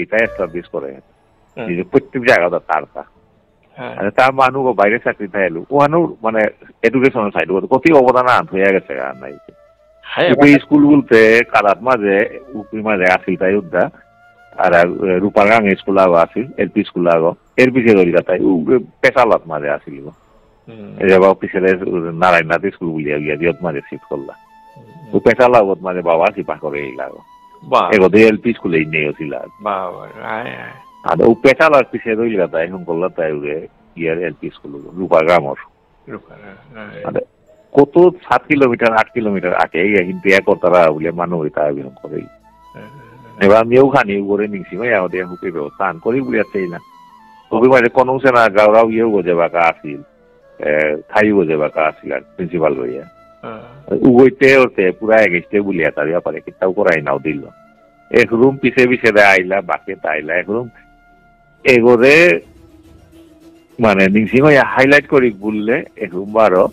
কিতা এস্টাবলিশ করে যে প্রত্যেক জায়গাটা তারটা তার মানুষ বাইরে চাকরি থাইলো ওখানেও মানে এডুকেশনের সাইড কত অবদান আন হয়ে গেছে আর নাই স্কুল বলতে কাদাত মাঝে উপরি মাঝে আসিল তাই উদ্যা আর রূপাগাং স্কুল আগো আসিল এলপি স্কুল আগো এর পিছিয়ে ধরি তাই পেশালত মাঝে আসিল এবার পিছিয়ে নারায়ণনাথ স্কুল বুলিয়া গিয়া দিয়ত মাঝে শিফট করলা ও পেশালাগত মাঝে বাবা সিপা করে এই লাগো এগোতে এলপি স্কুলে নেই ছিল আর ও পেশালার পিছিয়ে ধরি তাই এখন করলা তাই ইয়ার এলপি স্কুল রূপাগ্রামর কত 7 কিলোমিটার 8 কিলোমিটার আগে কিন্তু এক তারা বলে মানুষ তা অভিযান করে এবার আমিও খানি করে নিছি আমাদের হুপে ব্যবস্থা আন করি বলে আছে না হুপে মাঝে কোনো না গাওরাও ইয়েও বোঝে বাঁকা আসিল থাই বোঝে বাঁকা আসিল আর প্রিন্সিপাল হইয়া উগইতে ওতে পুরা এগেস্টে বলিয়া তার ব্যাপারে কিতাও করাই নাও দিল এক রুম পিছে পিছে আইলা বাকি আইলা এক রুম এগোরে মানে নিংসিং হাইলাইট করি বললে এক রুম বারো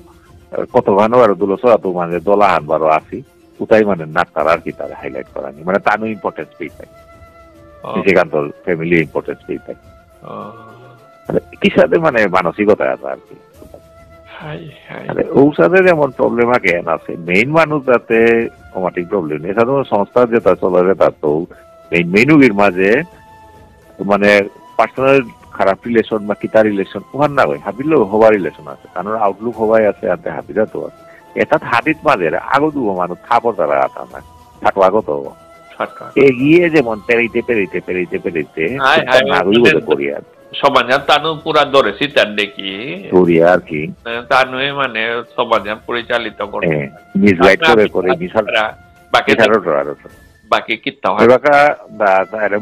কতখানো আর দুলোসরা তো মানে দলাহান বারো আসি কোথায় মানে নাট্টার আর কি তারা হাইলাইট করানি মানে তারও ইম্পর্টেন্স পেয়ে থাকে নিশিকান্ত ফ্যামিলি ইম্পর্টেন্স পেয়ে থাকে কি সাথে মানে মানসিকতা আছে আর কি ঔষধে যেমন প্রবলেম আগে আছে মেইন মানুষ যাতে সমাটিক প্রবলেম নেই সাধারণ সংস্থা যেটা চলে তার তো মেইন রোগীর মাঝে মানে পার্সোনাল খারাপ রিলেশন বা কিতা রিলেশন ওখান না হয় হাবিলেও হবার রিলেশন আছে কারণ আউটলুক হবাই আছে আর হাবিরা তো আছে এটা হাবিত মাঝে আগো দুবো মানুষ খাবো তারা আতা না থাকো আগত এগিয়ে যেমন পেরিতে পেরিতে পেরিতে পেরিতে নাগরিক বলে করি আর সমাজের তানু পুরা ধরেছি তার দেখি করি আর কি তানু মানে সমাজের পরিচালিত করে মিসগাইড করে বাকি কিতা হয় বাকা দা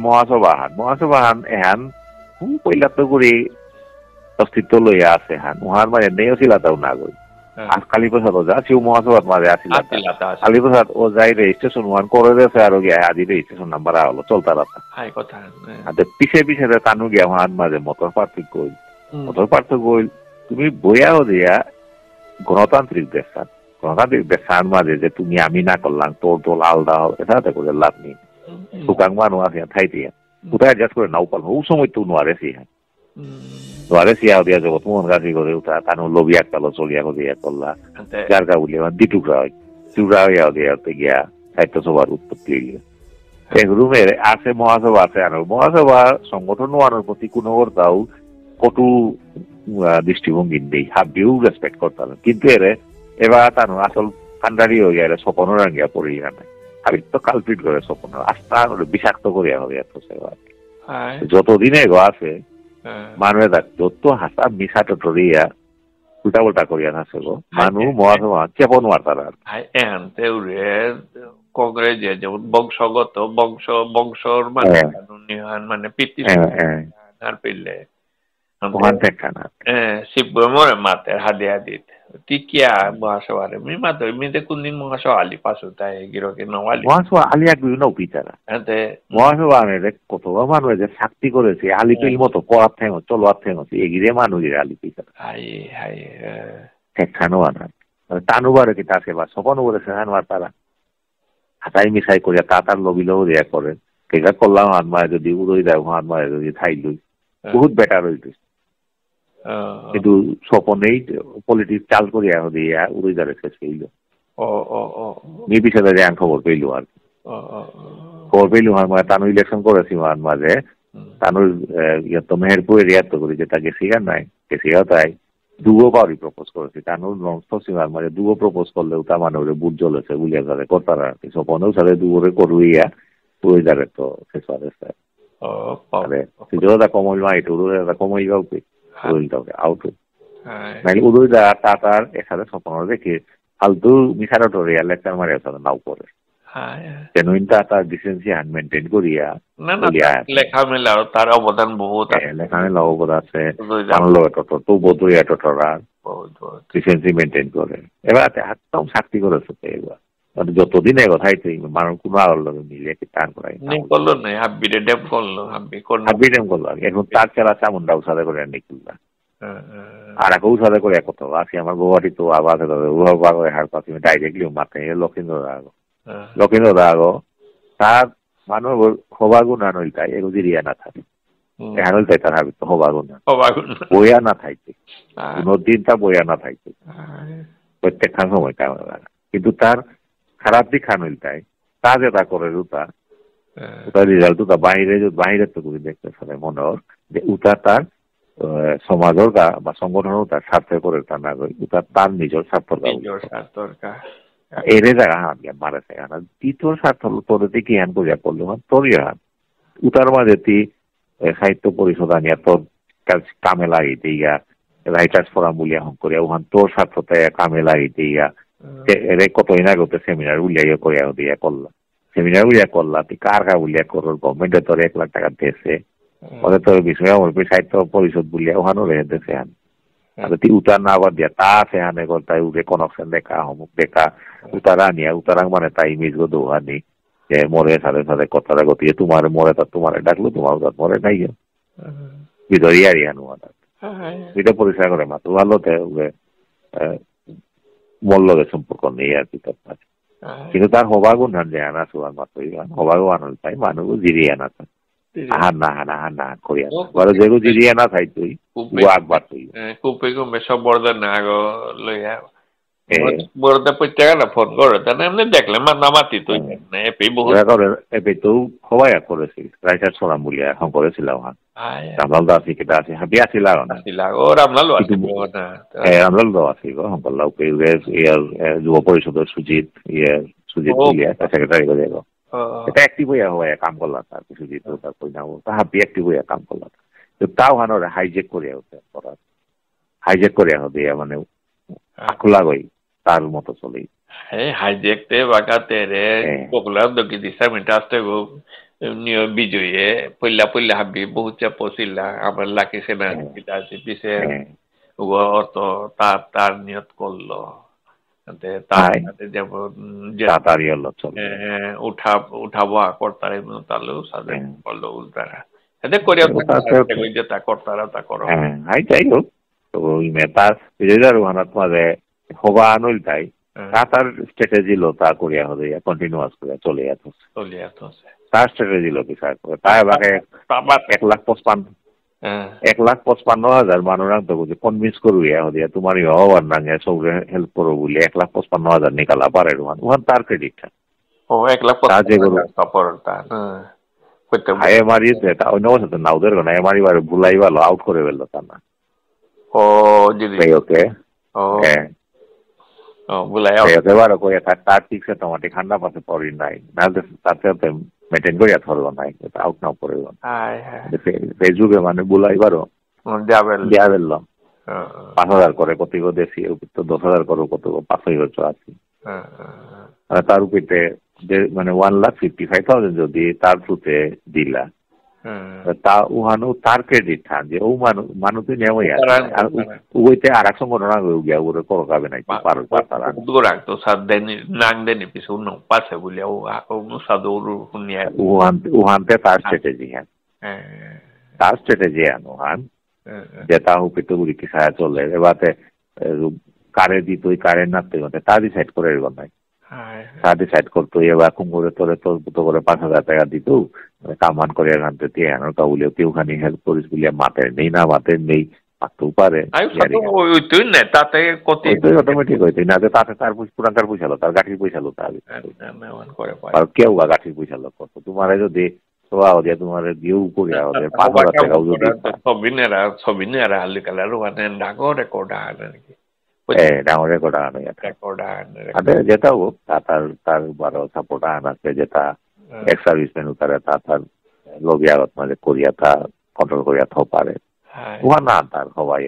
মহাসভাহান এহান পয়লা তো করি অস্তিত্ব লইয়া আছে হান উহার মানে নেও ছিল তাও না গই আজ কালী প্রসাদ ওজা সিও মহাসভাত মাঝে আসিল কালী প্রসাদ ও যাই রেজিস্ট্রেশন ওয়ান করে দিয়েছে আর গিয়া আজি রেজিস্ট্রেশন নাম্বার হলো চলতা রাতা পিছে পিছে টানু গিয়া হান মাঝে মটর পার্থক্য হইল তুমি বইয়াও দিয়া গণতান্ত্রিক দেশান মাঝে যে তুমি আমি না করলাম তোর দল আলাদা হল এটা করে লাভ নেই সুকাং মানুষ আছে ঠাই দিয়া কোথায় অ্যাডজাস্ট করে নাও পারবো ও সময় তো নোয়ারেছি হ্যাঁ নোয়ারেছি দিয়া জগৎ মোহন গাছি করে উঠা তানো লবি একটালো চলিয়া দিয়া করলা গারগা বলি টুকরা হয় টুকরা হইয়া দিয়া গিয়া সাহিত্য সভার উৎপত্তি হইল এক রুমের আছে মহাসভা আছে আর মহাসভা সংগঠন নোয়ানোর প্রতি কোনো তাও কটু দৃষ্টিভঙ্গি নেই হাবিও রেসপেক্ট করতাম কিন্তু এবার তানো আসল কান্ডারি হইয়া স্বপনের রাঙ্গিয়া পড়ি না আমি তো কালপিট করে স্বপ্ন আস্থা বিষাক্ত করিয়া হবে এত সেবা যতদিন এগো আছে মানুষ যত হাসা মিশাটো টরিয়া উল্টা উল্টা করিয়া আছে গো মানুষ মহাসভা চেপন মারতারা কংগ্রেস যেমন বংশগত বংশর মানে মানে পিতৃ পেলে শিবমরে মাতে হাদি হাদিত টিকিয়া মহাসভারে মি মাতো মিতে কুন্দিন মহাসভা আলি পাশো তাই গিরকে নওয়ালি মহাসভা আলি এক বিভিন্ন বিচারা এতে মহাসভা আনে কত মানুষ যে শক্তি করেছে আলি পেল মতো করার ঠেঙ চলবার ঠেঙ এগিরে মানুষের আলি বিচারা হাই হাই ঠেকানো আনা টানুবারে কি তাকে বা সপন করেছে হানবার তারা হাতাই মিশাই করিয়া তার লবিলেও রিয়া করেন কেগা করলাম হাত মারে যদি উড়ই দেয় হাত মারে যদি থাই লই বহুত বেটার হইতে কিন্তু স্বপনেই পলিটিক্স চাল করিয়া দিয়া উড়ই যারে শেষ হইল মি পিছনে যে খবর পেইল আর খবর পেইল মানে তানু ইলেকশন করেছি মাঝে তানুর তো মেহেরপুর এরিয়া তো করি যেটা গেছিগা নাই গেছিগা তাই দুগো পাওয়ারই প্রপোজ করেছি তানুর নমস্ত মাঝে দুগো প্রপোজ করলেও তা মানে ওরে বুট জ্বলেছে বুলিয়া যারে করতারা আর কি স্বপনেও সাথে দুগোরে করুইয়া উড়ই যারে তো শেষ হয়েছে কমল মাইট কমই গাউকে আউট নাইলে উদয় দা তার একসাথে স্বপ্ন দেখে ফালতু মিশারটোরিয়া লেকচার মারিয়া নাও করে জেনুইন তার ডিসেন্সি হান মেনটেন করিয়া লেখা মেলা তার অবদান বহুত লেখা মেলা অবদান আছে মানলো তো বদরিয়া টটরা ডিসেন্সি মেনটেন করে এবার একদম শাক্তি করেছে এবার যতদিন কথাই মানুষ কোনো আলোর লগে মিলে টান করাই করলো না হাব্বিরে ডেম করলো হাব্বি ডেম করলো এখন তার চালা চামুন্ডা উসাদে করে নিকুল্লা আর এক উসাদে করে এক কথা আছে আমার গোয়াটি তো আবার হার পাচ্ছি ডাইরেক্টলি মাথায় লক্ষিন্দ্র দাগ তার মানুহ হবাগুণান হইতাই এগো জিরিয়া না থাকে এখন হইতাই তার হাবি তো হবাগুণান বইয়া না থাকতে কোনদিন তা বইয়া না থাকতে প্রত্যেকখান সময় কাম কিন্তু তার খারাপ দিক খান হইতাই তা যেটা করে উতা উতার রেজাল্ট উতা বাহিরের তো করে দেখতে পারে মনে হর যে উতা তার সমাজের বা সংগঠনের তার স্বার্থে করে তা না কই উতা তার নিজের স্বার্থর এরে জায়গা হাত জ্ঞান মারে সেখানে দ্বিতীয় স্বার্থ তোর দিকে হ্যান করিয়া করলো তোর হাত উতার মাঝে তুই সাহিত্য পরিষদ আনিয়া তোর কামে লাগিতে ইয়া রাইটার্স ফোরাম বলিয়া হন করিয়া ওখান তোর স্বার্থতে কামে লাগিতে ইয়া এরে কতদিন আগে সেমিনার উলিয়া করিয়া দিয়া করলা সেমিনার উলিয়া করলা তুই কার উলিয়া করল গভর্নমেন্টে তোর 1 লাখ টাকা দিয়েছে ওদের তোর বিষয় আমার সাহিত্য পরিষদ বলিয়া ওখানেও রেখে দিয়েছে হান তুই উতার না আবার দিয়া তা সেখানে তাই উঠে কনকশন দেখা অমুক দেখা উতারা নিয়া উতারাং মানে তাই ইমেজ গো দোহানি যে মরে সাথে সাথে কথাটা গতিয়ে তোমার মরে তার তোমার ডাকলো তোমার তার মরে নাই ভিতরিয়া রিয়ানো এটা পরিষ্কার করে মাত্র ভালোতে মল্লকে সম্পর্ক নেই আর কি তার মাঝে কিন্তু তার হবাগুন ধান যে আনা সুয়ার মাত্র হবাগু আনল তাই মানুষ জিরিয়া না আহার না হানা হার না করিয়া বড় যেগু জিরিয়া না থাই তুই আগবার তুই কুপে সব বড়দের না আগো লইয়া বড়দের প্রত্যেক না ফোন করে তা এমনি দেখলে নামাতি তুই এপি বহুত এপি তো হবাই করেছি রাইটার সোরাম বলিয়া এখন করেছিলাম রামলাল দাস কেটা আছে হাবি আসিল ও রামলাল রামলাল দাস আছে গো হংকল্লাও যুব পরিষদের সুজিত বলিয়া সেক্রেটারি করে গো এটা অ্যাক্টিভ হইয়া হওয়া কাম করলা তার সুজিত তার কই না তা হাবি অ্যাক্টিভ হইয়া কাম করলা তো তাও হানোরে হাইজেক করিয়া হতে হাইজেক করিয়া হতে মানে খোলা গই তার মতো চলেই হাইজেকতে বাগাতে রে পপুলার দকি দিশা মিটাস্তে গো নিয় বিজয়ে পইলা হাবি বহুত পছিলা আমার লাকি সেনা কিটা আছে পিছে ও অর্থ তার নিয়ত করলো তাতে যেমন উঠাবো করতারে তাহলেও সাথে করলো উল্টারা এতে করিয়া যেটা করতারা তা করো যাই হোক তো তার বিজয়দার ওখানে মাঝে হবা আনল তাই তার স্ট্র্যাটেজি লো তা করিয়া হবে কন্টিনিউয়াস করে চলে যেত তার স্ট্র্যাটেজি লো কি স্যার তাই এবারে 1,55,000 মানুষ তো বুঝি কনভিন্স করুয়া হদিয়া তোমার হওয়ার নাঙে সবরে হেল্প করো বলে 1,55,000 নিকালা পারে ওখান তার ক্রেডিট ও 1,55,000 হায় মারি তা অন্য বছর নাউদের না মারি বারে ভুলাই ভালো আউট করে ফেললো তা না ও যদি ওকে হ্যাঁ বুলাই এবারে কই তার ঠিক আছে তোমাকে ঠান্ডা পাশে পড়ি নাই না তাতে মেটেন করিয়া ধরলো নাই আউট নাও করে ফেসবুকে মানে বুলাইবারও দিয়া ফেললো 5,000 করে কত দেশি তো 10,000 করো কত 5,000 আছে তার উপরে যে মানে 1,55,000 যদি তার থ্রুতে দিলা তা উহানো তার ক্রেডিট থান যে ও মানুষ নেওয়াই ওইতে আর এক সংগঠন গিয়া ওরে করো কাবে নাই পারো তো সাত দেন নাং দেন পিছু ন পাশে বলিয়া ও সাদুর শুনিয়া উহানতে তার স্ট্র্যাটেজি তার স্ট্র্যাটেজি আনোহান যেটা উপরে গুলি কি সায়া চলে এবারে কারে দিত ওই কারে নাতে তা ডিসাইড করে নাই তা ডিসাইড করতো এবার কুমড়ে তোরে তোর করে 5,000 টাকা দিত কামান করে আনতে দিয়ে আনার কাউলে কেউখানি হেল্প করিস বলে মাথায় নেই না মাথায় নেই পারতেও পারে তাতে অটোমেটিক হইতে না তাতে তার পুরানকার পয়সালো তার গাঠির পয়সালো তার কেউ বা গাঠির পয়সালো কত তোমার যদি তোমার দিয়েও করে 5,000 টাকাও যদি সবিনেরা হালিকালার ডাঙর রেকর্ড নাকি ডাঙর রেকর্ড আনে যেটা হোক তার বড় সাপোর্ট আছে যেটা এক্স সার্ভিসম্যান উতারে তার লবি আগত মাঝে করিয়া তা কন্ট্রোল করিয়া থাও পারে উহা না তার সবাই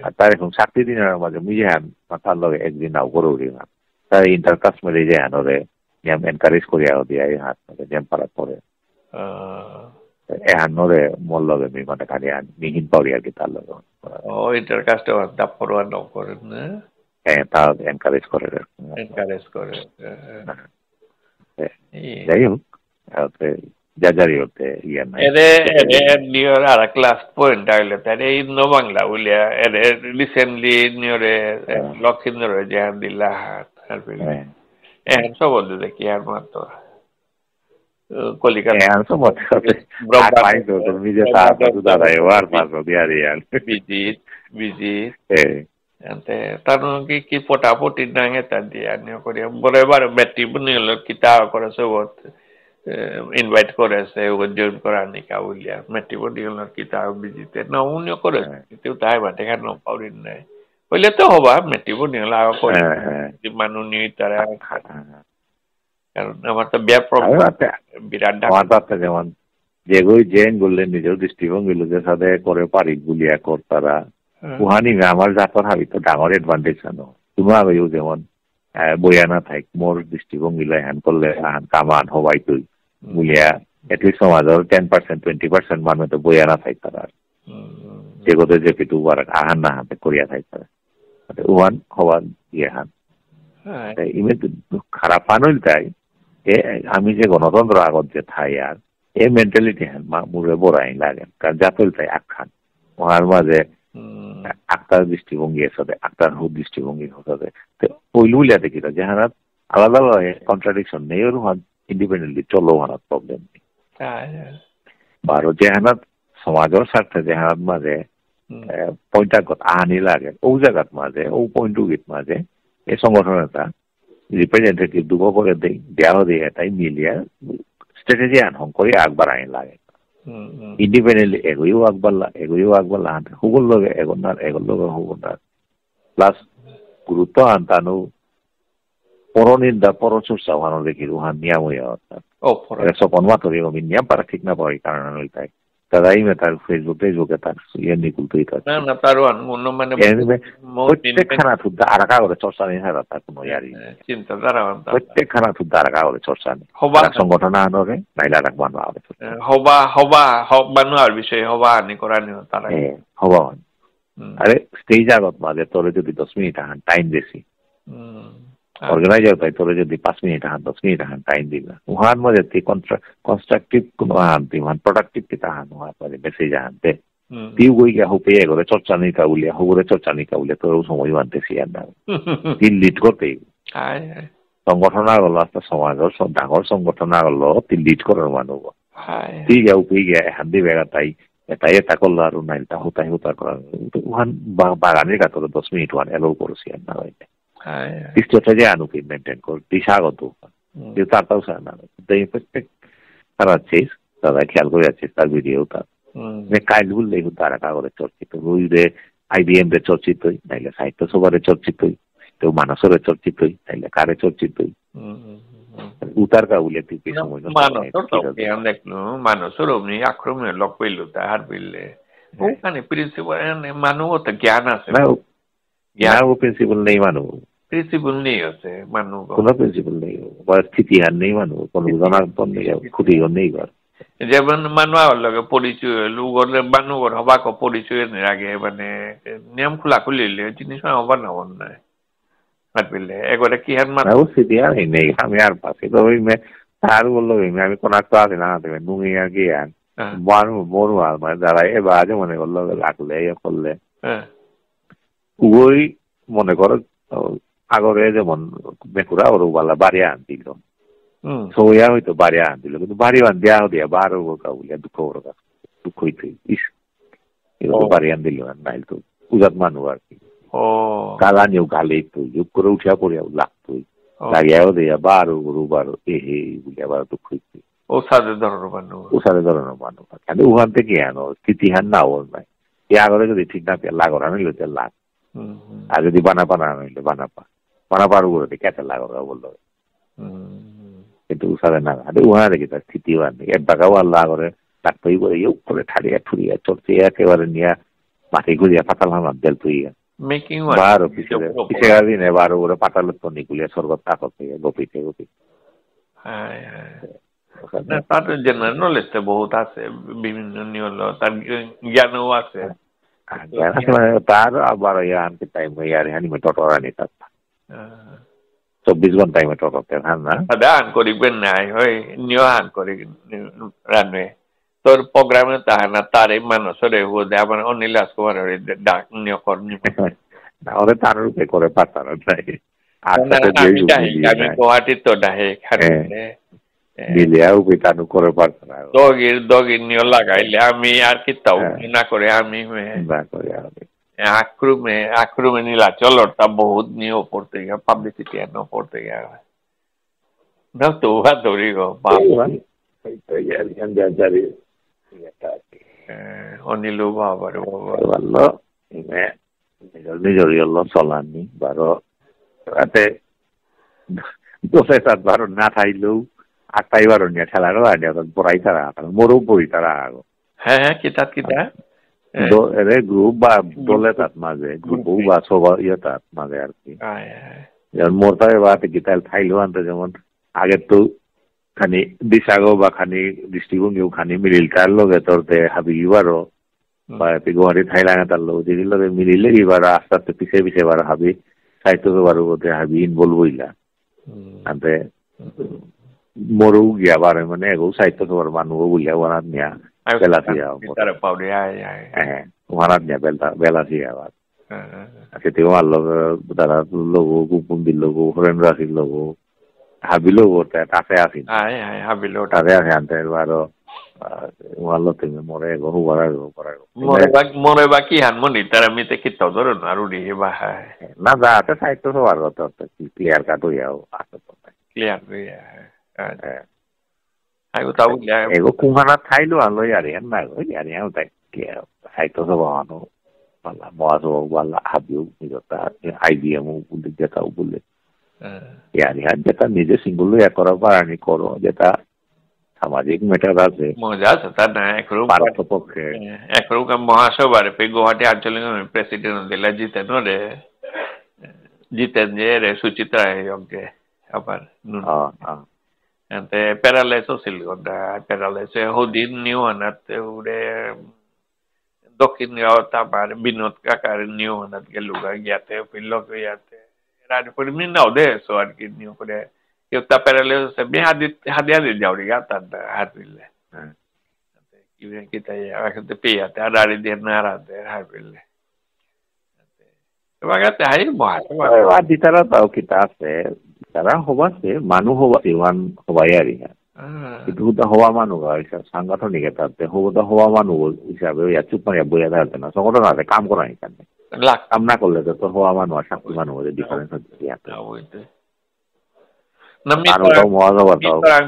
আর তার এখন 7 দিনের মাঝে মুই হ্যান তার লগে একদিন নাও করে উঠি না তার ইন্টারকাস্ট মেরে যে হ্যানরে নিয়ম এনকারেজ করিয়া দিয়া হাত মাঝে নিয়ম পারা করে এহানরে মোর লগে মি মানে খালি মিহিন পাউরি আর কি তার লগে ইন্টারকাস্ট দাপ করওয়া নাও করেন না তা এনকারেজ করে যাই হোক যাজারি হতে ইয়ে নাই নিয়র আর ক্লাস পয়েন্ট আইলে তার এই বাংলা বলিয়া এরে রিসেন্টলি নিয়রে লক্ষিন্দরে যেহান দিলা হাত এখন সব বলতে দেখি আর মাত্র Kolikat. semua apa itu termija tak sudah ada war pasal dia dia. Visit. Ante tanu ki pota-poti nange tadi ani ko dia borebar beti bunil kita ko sebut invite করে সে উদ্যোগ করানি কাউলিয়া মেটিবো দিল kita visit na unyo করে itu তাই বাটে কেন পাউরিন নাই কইলে তো হবা মেটিবো দিল আ করে di manuni tara কারণ আমার তো বিয়া প্রবলেম বিরাট আমার তো যেমন যেগুই জেন বললেন নিজের দৃষ্টিভঙ্গিগুলোর সাথে করে পারি গুলিয়া করতারা উহানি আমার জাতর হাবি তো ডাঙর অ্যাডভান্টেজ জানো তোমার ওই যেমন বয়ানা থাক মোর দৃষ্টিভঙ্গিলা হ্যান করলে কামান হবাই তুই গুলিয়া এটলিস্ট সমাজের 10% 20% মানুষ তো বয়ানা থাক তারা যেগুলো যে পিটু বার আহান না হাতে করিয়া থাক তারা উহান হওয়ান ইয়ে হান ইমে খারাপ আনইল তাই আমি যে গণতন্ত্র আগত যে থাই আর এই মেন্টালিটি হ্যাঁ মুরে বড়াই লাগে কারণ জাতল তাই আখান ওহার মাঝে আক্তার দৃষ্টিভঙ্গি সাথে আক্তার হু দৃষ্টিভঙ্গি সাথে তো ওইলুলিয়া দেখি তো যেহানাত আলাদা আলাদা কন্ট্রাডিকশন নেই ওর হাত ইন্ডিপেন্ডেন্টলি চলো হানাত প্রবলেম নেই বারো যেহানাত সমাজের স্বার্থে যেহানাত মাঝে পয়েন্টাগত আহানি লাগে ও জায়গাত মাঝে ও পয়েন্টু গীত মাঝে এই সংগঠন এটা রিপ্রেজেন্টেটিভ দুব করে দেওয়া দিয়ে এটাই মিলিয়া স্ট্র্যাটেজি আনহং করে আগবার আইন লাগে ইন্ডিপেন্ডেন্টলি এগোইও আগবারলা হাতে হুগুল লগে এগোর লগে হুগুনার প্লাস গুরুত্ব আনতানো পরনিন্দা পরচর্চা ওখানে দেখি ওখান নিয়াম হইয়া অর্থাৎ সপন মাতরি অমি নিয়াম পারা ঠিক না পারি কারণ ওইটাই তারাই তার ফেসবুকে তার ইয়ে নিকুলতেই থাকে প্রত্যেক খানা থুদ্দা আরাকা করে চর্চা নেই হারা তার কোনো ইয়ারি প্রত্যেক খানা থুদ্দা আরাকা করে চর্চা নেই সংগঠন আনরে নাইলা রাখ বানো আবে বানোয়ার বিষয়ে হবা আনি করানি তারা হবা আরে স্টেজ আগত মাঝে তোরে যদি 10 মিনিট আহান টাইম দিছি অর্গানাইজার তাই তোরে যদি 5 মিনিট আহান 10 মিনিট আহান টাইম দিলা উহার মাঝে তি কনস্ট্রাকটিভ কোনো আহান তি মান প্রোডাক্টিভ কিতা আহান উহার মাঝে মেসেজ আহানতে তিউ গই গিয়া হুপে এগরে চর্চা নি কাউলিয়া হুগরে চর্চা নি কাউলিয়া তোর সময় মানতেছি আর না তিন লিড করতেই সংগঠন আগলো আস্তে সমাজের ডাঙর সংগঠন আগলো তিন লিড করার মানুষ ঠিক গিয়া হুপে গিয়া হান দি বেগা তাই এটাই এটা করলো আর নাইলটা হুতাই হুতা করার উহান বাগানের কাতরে 10 মিনিট ওয়ান এলো করছি আর না হইলে স্ট্র্যাটেজি আনুকি মেনটেন কর দিশাগত কিন্তু তারটাও না প্রত্যেক তারা আছিস তারা খেয়াল করে আছিস তার ভিডিও তার কাজগুলো দেখুন তারা কাগজে চর্চিত রুইরে IBM রে চর্চিতই নাইলে সাহিত্য সভারে চর্চিতই কেউ মানসরে চর্চিতই নাইলে কারে চর্চিতই উতার কাউলে তুই সময় মানসর অমনি আক্রমণে লক পেল তাহার পেলে ওখানে প্রিন্সিপাল মানুষ তো জ্ঞান আছে জ্ঞান ও প্রিন্সিপাল নেই মানুষ প্রিন্সিপাল নেই আছে মানুষ কোনো প্রিন্সিপাল নেই স্থিতিহার নেই মানুষ কোনো জনার্দন নেই ক্ষতিগর নেই ঘর যেমন মানুষের লগে পরিচয় লোকের মানুষের হবাক পরিচয়ের আগে মানে নিয়ম খোলা খুলিলে জিনিস হবার না হন নাই পেলে এগোটা কি হার মানুষ স্থিতি আর নেই আমি আর পাশে তো ওই তার বললো আমি কোন একটা আছে না দেবে নুঙ্গি আর কি আর বড় আর মানে দাঁড়াই এবার আজ মনে করলো লাগলে ইয়ে করলে ওই মনে করো আগরে যেমন মেকুরা ওর বালা বাড়ি আন দিল সোয়া হয়তো বাড়ি আন দিল কিন্তু বাড়ি আন দেওয়া দিয়া বারো কাউলিয়া দুঃখ ওর দুঃখ হইতে ইস এগুলো বাড়ি আন দিল আর নাইল তো উজাত মানুষ আর কি গালা নিয়েও গালে তো যুগ করে উঠিয়া পড়িয়াও লাগতোই লাগিয়াও দিয়া বারো হে বলে আবার দুঃখ হইতে ওসাদের ধরনের মানুষ কিন্তু ওখান থেকে আনো স্থিতিহান না ওর নাই এ আগরে যদি ঠিক না লাগর আনিল লাগ আর যদি বানাপা না আনিলে বানাপার উপরে কেটে লাগা বললো কিন্তু উসাদে না উহা দেখি তার স্থিতিও আনি এক বাগাও আল্লাহ করে লাগতেই করে ইয়ে করে ঠাড়িয়া ঠুরিয়া চড়ছে একেবারে নিয়ে মাটি ঘুরিয়া পাতাল হামার দেল তুইয়া বারো পিছিয়ে দিনে বারো করে পাতাল তো নিকুলিয়া স্বর্গত তাকত গোপিতে তার জেনারেল নলেজ বহুত আছে বিভিন্ন নিয়ম তার জ্ঞানও আছে তার আবার আনতে টাইম ইয়ার হানি টটরানি তার 24 ঘন্টা টটতে হান না আন করিবেন নাই হয় নিয় আন করি রানবে তোর প্রোগ্রামে তাহানা তারে মানুষরে হুদে আবার অনিলাস কুমার ডাক নিয় কর না ওরে তার রূপে করে পাতানো নাই আমি গুয়াহাটি তো ডাহে খানে দিলেও পিতানু করে পারত না দগির নিয়ে লাগাইলে আমি আর কি তাও না করে আমি না করে আমি আক্রমে নীলাচলটা বহুত নিয়ে পড়তে গিয়া পাবলিসিটি এনে পড়তে গিয়া না তো ধরি গো অনিল বাবার বাবা নিজের চলানি বারো তাতে 12 না থাইলেও 8 নিয়ে ঠেলারও আইডিয়া পড়াই তারা মোরও পড়ি তারা হ্যাঁ কিতাব গ্রুপ বা দলে তাত মাঝে গ্রুপ বা সবার ইয়ে তাত মাঝে আর কি যেমন মোরতা এবার গীতাল থাইলো আনতে যেমন আগের তো খানি দিশাগো বা খানি দৃষ্টিভঙ্গিও খানি মিলিলটার লগে তোরতে হাবি ইবারও বা গুয়াহাটি থাইলাঙ্গা তার লোক যেগুলো মিলিলে এবার আস্তে আস্তে পিছিয়ে পিছিয়ে এবার হাবি সাহিত্যকে বারো বোধে হাবি ইনভলভ হইলা আনতে মরু গিয়া বারে মানে এগো সাহিত্যকে বার মানুষ বলিয়া ওনার নিয়া বেলাসিয়া হ্যাঁ ওনার নিয়া বেলাসিয়া আবার সেটিও আমার লোক তারা লোক কুকুন্দির লোক হরেন রাশির লোক হাবিলো তাতে আসি তাতে আসে আনতে বারো ওয়ালো তুমি মরে গো মরে বাকি হান মনি তারা মিতে কি তদর না রুডি বা না যাতে সাহিত্য সবার কথা ক্লিয়ার কাট হইয়াও আছে তো ক্লিয়ার হইয়া আইগো তাও এগো কুমানা থাইলো আলো ইয়ারে না গো ইয়ারে আও তাই সাহিত্য সবানো পালা মহাসব পালা হাবিও নিজতা আইডিএম বলে যেটা বলে ইয়ারে আর যেটা নিজে সিঙ্গল ইয়া করা পারানি করো যেটা সামাজিক ম্যাটার আছে মজা আছে তা না একরকম মহাসভার গুয়াহাটি আঞ্চলিক প্রেসিডেন্ট দিলা জিতেন যে রে সুচিত্রা অঙ্কে আবার প্যারালাইস ছিল প্যারালাইস হুদিন নিউ আনাত উড়ে দক্ষিণ তারপর বিনোদ কাকার নিউ আনাত গেলুগা গিয়াতে পিল্লক ইয়াতে রাজপুর মিনাও দে সো আর কি নিউ করে eu tá paralelo sabia hadi jauh dia tanda harpille even kita ya akan tepi ya ada di nara de harpille bagate hai bahar di tara tau kita আছে তারা হবাছে মানুষ হবাছে one হবাইয়ারি কিন্তু হুদা হওয়া মানুষ সাংগঠনিক তাতে হুদা হওয়া মানুষ হিসাবে চুপ মারিয়া বইয়া থাকতে না সংগঠন আছে কাম করা এখানে কাম না করলে তো হওয়া মানুষ আর সাক্ষী মানুষ ডিফারেন্স হচ্ছে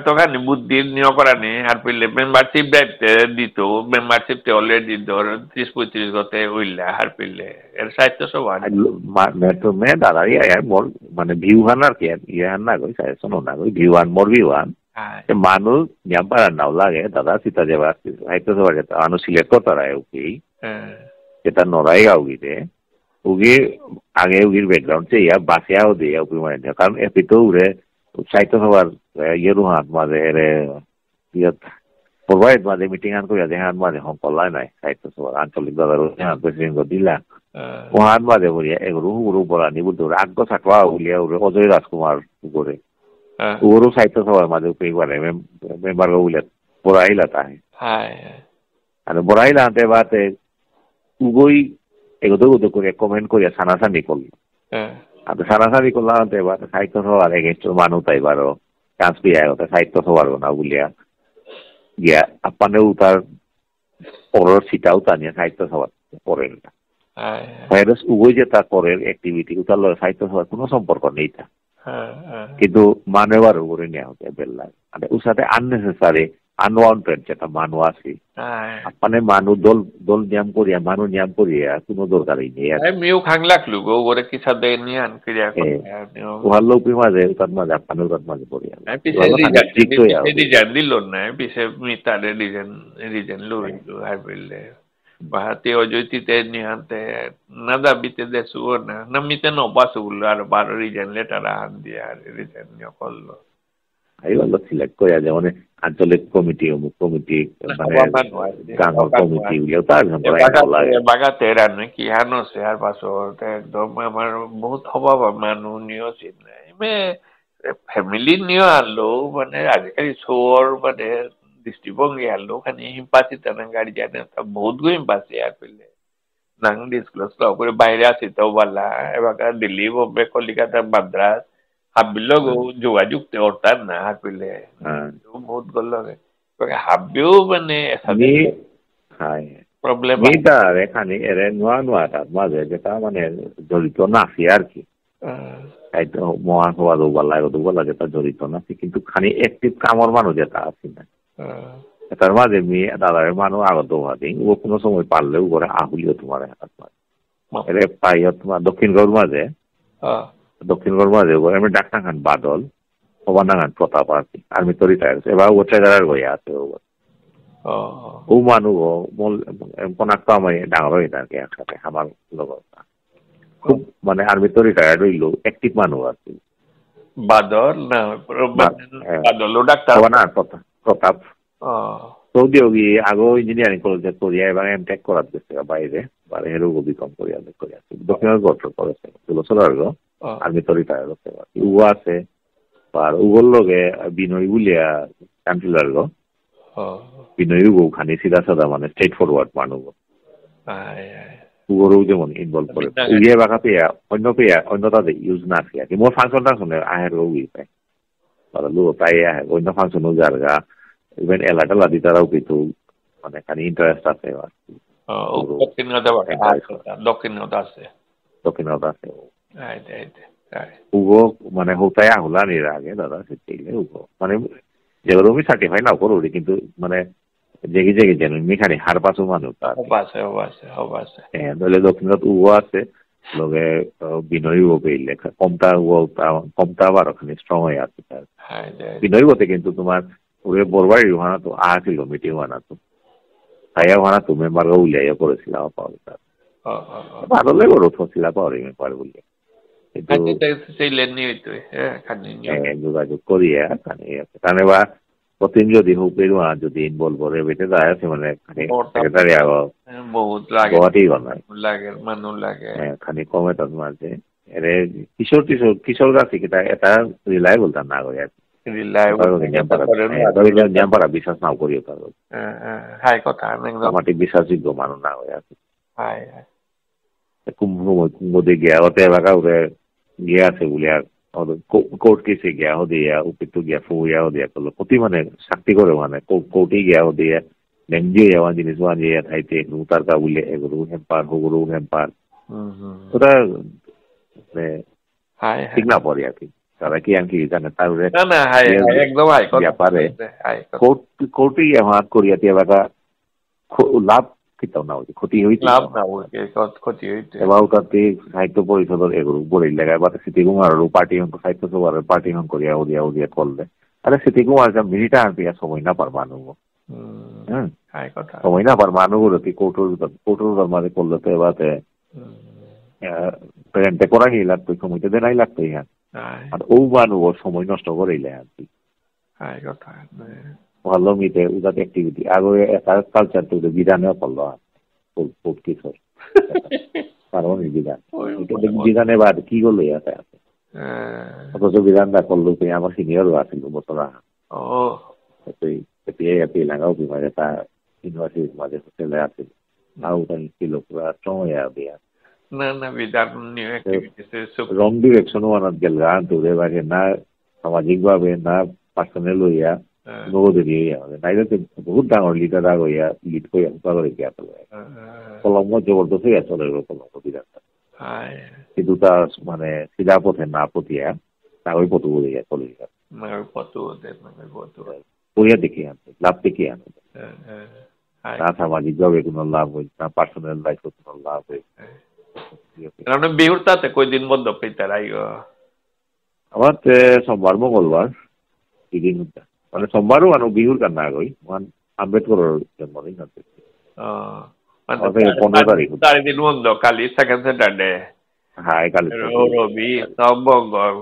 তো kan বুদ্ধি নিয়োগ করা নেই আর পেলে মেম্বারশিপ দিত মেম্বারশিপ অলরেডি ধর 30-35 গতে হইলা আর পেলে এর সাহিত্য সব তো মে দাঁড়াই মানে ভিউহান আর কি ইয়ান না কই সাজেশন না কই ভিউহান মোর ভিউহান মানুষ নিয়াম্পার নাও লাগে দাদা সীতা যাবা সাহিত্য সভা যেটা আনু সিলেক্ট করতে ওকে যেটা নরাই গাউগিতে উগি আগে উগির ব্যাকগ্রাউন্ড চেয়ে বাসিয়াও দিয়ে উকি মানে কারণ এপিতো উড়ে সাহিত্য সভার ইয়েরু হাত মাঝে প্রভাইড মাঝে মিটিং আন করিয়া দেহান মাঝে হংকল্লাই নাই সাহিত্য সভার আঞ্চলিক দলের প্রেসিডেন্ট দিলা ও হাত মাঝে বলিয়া এগুলো হুগুরু বলানি বলতে আগ্য থাকবা উলিয়া উড়ে অজয় রাজকুমার করে উগুরু সাহিত্য সভার মাঝে উপরে মেম্বার উলিয়া বড়াইলা তাহে আর বড়াইলা আনতে বাতে উগই এগোতে উদো করে কমেন্ট করিয়া সানাসানি করলো ಅದು ಸರಾಸರಿ ಕೊಲ್ಲ ಅಂತ ಇವಾಗ ಸಾಹಿತ್ಯ ಸಭಾರ ಎಷ್ಟು ಮಾನುತಾ ಇವಾರು ಚಾನ್ಸ್ ಬಿ ಆಗುತ್ತೆ ಸಾಹಿತ್ಯ ಸಭಾರು ನಾವು ಉಲಿಯ গিয়া আপানে উতার পরের সিটাও তানিয়া সাহিত্য সভা করেন না ভাইরাস উভয় যে তা করের অ্যাক্টিভিটি উতার সাহিত্য সভার কোনো সম্পর্ক নেই তা কিন্তু মানবার উপরে নেওয়া হতে বেল্লা মানে ওর সাথে আননেসেসারি আনওয়ান্টেড যেটা মানু আছে মানে মানু দল নিয়ম করিয়া মানু নিয়ম করিয়া কোনো দরকারই নেই মিউ খাংলাক লুগো ওরে কি সাথে নিয়ান ক্রিয়া করে ওহার লোক মাঝে তার মাঝে আপনার তার মাঝে পড়িয়া ডিজাইন দিল না পিছে মিতারে design লুইলো হাইবেলে bahati ojoti te niante nada bite de suona namite no pasu ar bar region letter an dia region nyo kollo I ভালো সিলেক্ট করে যেমন আঞ্চলিক কমিটি অমুক কমিটি মানে গাঙ্গর কমিটি গুলো তার বাগাতে রান কি হানো সে আর পাশো একদম আমার বহুত অভাব মানুষ নিও চিন মে ফ্যামিলি নিও আলো মানে আজকাল শোর মানে দৃষ্টিভঙ্গি আলো খানি হিম্পাসি তানা গাড়ি জানে তা বহুত গো হিম্পাসি আর পেলে নাং ডিসক্লোজ করে বাইরে আসি তো বলা এবার দিল্লি বোম্বে কলিকাতা মাদ্রাস হাবিল যোগাযোগ অর্থাৎ না হাবিলে বহুত গল হাবিও মানে প্রবলেম এখানে এর নোয়া নোয়া তার মাঝে যেটা মানে জড়িত নাছি আর কি মহাসভা দুবলা যেটা জড়িত নাছি কিন্তু খানি একটিভ কামর মানুষ যেটা আছে না তার মাঝে মেয়ে দাদার মানুষ আগত হওয়া দিই ও কোনো সময় পারলেও করে আহুলিও তোমার হাত মাঝে এর পাই তোমার দক্ষিণগড় মাঝে এমনি ডাক্তার খান বাদল ওবার খান প্রতাপ আর কি আর্মি তো রিটায়ার এবার ও ট্রেজারার হয়ে আছে ও মানুষ কোনাকটা আমি ডাঙর হয়ে থাকে একসাথে আমার লগত খুব মানে আর্মি তো রিটায়ার্ড হইল অ্যাক্টিভ মানুষ আর কি বাদল না বাদল ডাক্তার না প্রতাপ সৌদি গিয়ে আগেও ইঞ্জিনিয়ারিং কলেজে করিয়া এবার এমটেক করার দিচ্ছে বাইরে বাইরে বিকম করিয়া দক্ষিণের গঠন করেছে 2 বছর আগে আর্মি তো রিটায়ার হচ্ছে ও আছে আর ওগুলোর লগে বিনয় বুলিয়া কাউন্সিলর গো বিনয় খানি সিধা সাদা মানে স্ট্রেট ফরওয়ার্ড মানুষ ওগুলোও যেমন ইনভলভ করে ইয়ে বাঁকা পেয়া অন্য তাদের ইউজ না আছে আর কি মোর ফাংশন টাংশনে আহের উই পায় লোক তাই আহে অন্য ফাংশনও যার গা ইভেন এলাকা দিতারাও কিন্তু মানে খানি ইন্টারেস্ট আছে আর কি দক্ষিণত আছে উগো মানে হোতায় আহুলা নির আগে দাদা সেটাইলে উগো মানে যেগুলো আমি সার্টিফাই নাও করো কিন্তু মানে জেগে জেগে যেন খানি হার পাশো মানুষ হ্যাঁ তাহলে দক্ষিণত উগো আছে লগে বিনয় উগো পেইলে কমতা আবার ওখানে স্ট্রং হয়ে আছে বিনয় উগোতে কিন্তু তোমার ওরে বরবাড়ি ওখানে তো ছিল মিটিং বানাতো তাই ওখানে তো মেম্বার উলিয়াইয়া করেছিলাম পাওয়া ভালো লাগে ওর ফসিলা পাওয়ার মেম্বার বলিয়া যোগাযোগ করিয়া কারণ এবার প্রতিদিন যদি হোক যদি ইনভলভ করে বেটে যায় আছে মানে সেক্রেটারি খানি কমে তার মাঝে এরে কিশোর গাছ এটা রিলায়েবল তার না করে আর জ্যাম্পারা বিশ্বাস নাও করিও তার মাটি বিশ্বাসযোগ্য মানুষ না হয়ে আছে কুম্ভ দিয়ে গিয়া ওতে এলাকা ওরে গিয়া আছে বলিয়া কোর্ট কেসে গিয়া দিয়া উপিত গিয়া ফুয়া দিয়া করলো প্রতি মানে শাক্তি করে মানে কোর্টে গিয়া দিয়া নেমজিয়ে যাওয়া জিনিস বানিয়ে থাইতে তার কা বলে এগুলো হেম্পার হগুলো হেম্পার ওটা ঠিক না পড়ে আর কি তারা কি আর কি জানে তার ব্যাপারে কোর্টে গিয়া হাত করিয়া দিয়ে এলাকা লাভ কিতাও না হয়েছে ক্ষতি হয়েছে এবার ওটাতে সাহিত্য পরিষদের এগুলো বলে লাগায় বা সিটি কুমারেরও পার্টি সাহিত্য সভার পার্টি করিয়া ওদিয়া করলে আরে সিটি কুমার মিনিটা আনতে সময় না পার মানুষ সময় না পার মানুষগুলো কৌটোর মাঝে করলে তো এবারে প্রেজেন্টে করাই লাগতো সময়টা দেনাই লাগতো হ্যাঁ আর ও মানুষ সময় নষ্ট করেইলে আর কি ভালো মিটে উদাত অ্যাক্টিভিটি আগে একটা কালচার তো বিধানেও করলো কিশোর কারণ বিধানে বা কি করলো ইয়াতে আছে অথচ বিধানটা করলো আমার সিনিয়রও আছিল বছর লাগাও মাঝে তা ইউনিভার্সিটির মাঝে হোস্টেলে আছিল আউ ছিল পুরা সময় দিয়া রং ডিরেকশনও আনাত গেল তোরে বাড়ি না সামাজিক ভাবে না পার্সোনাল হইয়া নাইলে বহুত ডাঙর লিডার হইয়া লিড করে গিয়া কলম্ব জবরদস্ত হইয়া চলে কলম্ব বিধানটা কিন্তু তার মানে সিধা পথে না পতিয়া তাকে পথু বলে গিয়া চলে গিয়া পড়িয়া দেখি আনতে লাভ দেখি আনতে না সামাজিক ভাবে কোনো লাভ হয়েছে না পার্সোনাল লাইফে কোনো লাভ হয়েছে বিহুর তাতে কয়দিন বন্ধ পেতে আমার সোমবার মঙ্গলবার এই দিন মানে সোমবারও আনো বিহুর কান না গই আম্বেদকরের জন্মদিন আছে 15 তারিখ চারিদিন বন্ধ কালি সেকেন্ড স্যাটারডে হ্যাঁ কালি রবি সব মঙ্গল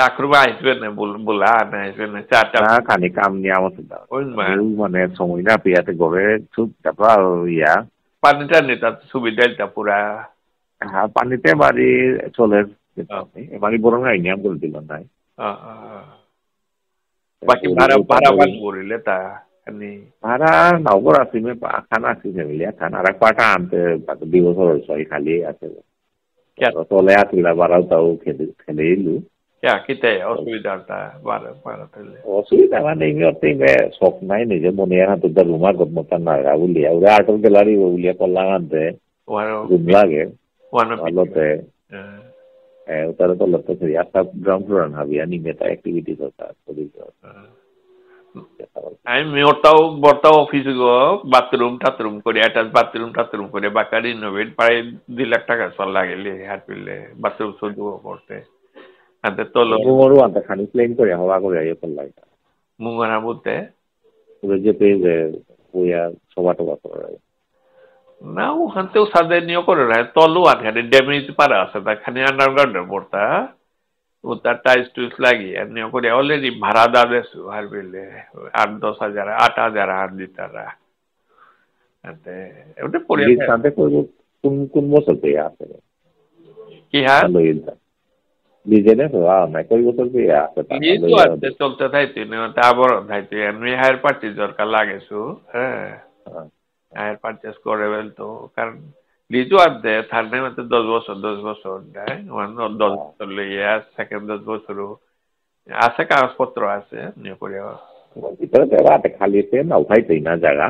আক্রমণ আসবে না বলা না আসবে না চারটা খানি কাম নিয়ে আমার মানে সময় না পেয়াতে ঘরে খুব তারপর ইয়া পানিটা নেতা সুবিধাটা পুরা হ্যাঁ পানিতে বাড়ি চলে বাড়ি বরং নিয়ম করে দিল নাই বাকি ভাড়া করিলে তা ভাড়া নগর আছে খানা আছে ফ্যামিলিয়া খানা আর পাটা আনতে 2 বছর হয়েছে খালি আছে তলে আসিলা ভাড়াও তাও খেলে এলু Ya kita অসুবিধাটা বাড়াতে অসুবিধা মানে ইমিয়তে শখ নাই নিজে মনে হাত রুমা গমতা নাগা বলিয়া ওরা আর্ট গ্যালারি বলিয়া করলাম আনতে রুম লাগে ভালোতে ওটার তো লক্ষ্য করি একটা গ্রাউন্ড ফ্লোর হাবি নিমেতা অ্যাক্টিভিটিস হতা আমি বর্তাও অফিসে গো বাথরুম টাথরুম করে অ্যাটাচ বাথরুম করে বাকা রিনোভেট প্রায় 2 লাখ টাকা চল লাগেলে হাত পিলে বাথরুম শুধু করতে আনতে তলো মুঙরু আনতে খানি প্লেন করে হওয়া করে ইয়ে করলাই মুঙরা বলতে ওই যে পেয়ে ওয়া সবা টবা করে না ওখানতেও সাদে নিয়ে করে রায় তলু আনখানে ড্যামেজ পারা আছে তা খানি আন্ডারগ্রাউন্ডের পড়তা ও তার টাইস টুইস লাগিয়ে নিয়ে করে অলরেডি ভাড়া দাদেছু আর বিলে 8-10 হাজার 8 হাজার আর দিতারা আতে ওটা পড়ে সাথে কোন বছর পেয়ে আছে কি হ্যাঁ বিজেনে হওয়া না কই বছর পেয়ে আছে এই তো আছে চলতে থাইতে না তারপর থাইতে আমি হায়ার পার্টি দরকার লাগেছু হ্যাঁ হায়ার পারচেস করে তো কারণ লিজু আছে তার নেই মতো 10 বছর দেয় 10 বছর লইয়া সেকেন্ড 10 বছর আছে কাগজপত্র আছে নিয়ে করে ভিতরে জায়গা আছে খালি না উঠাইতেই না জায়গা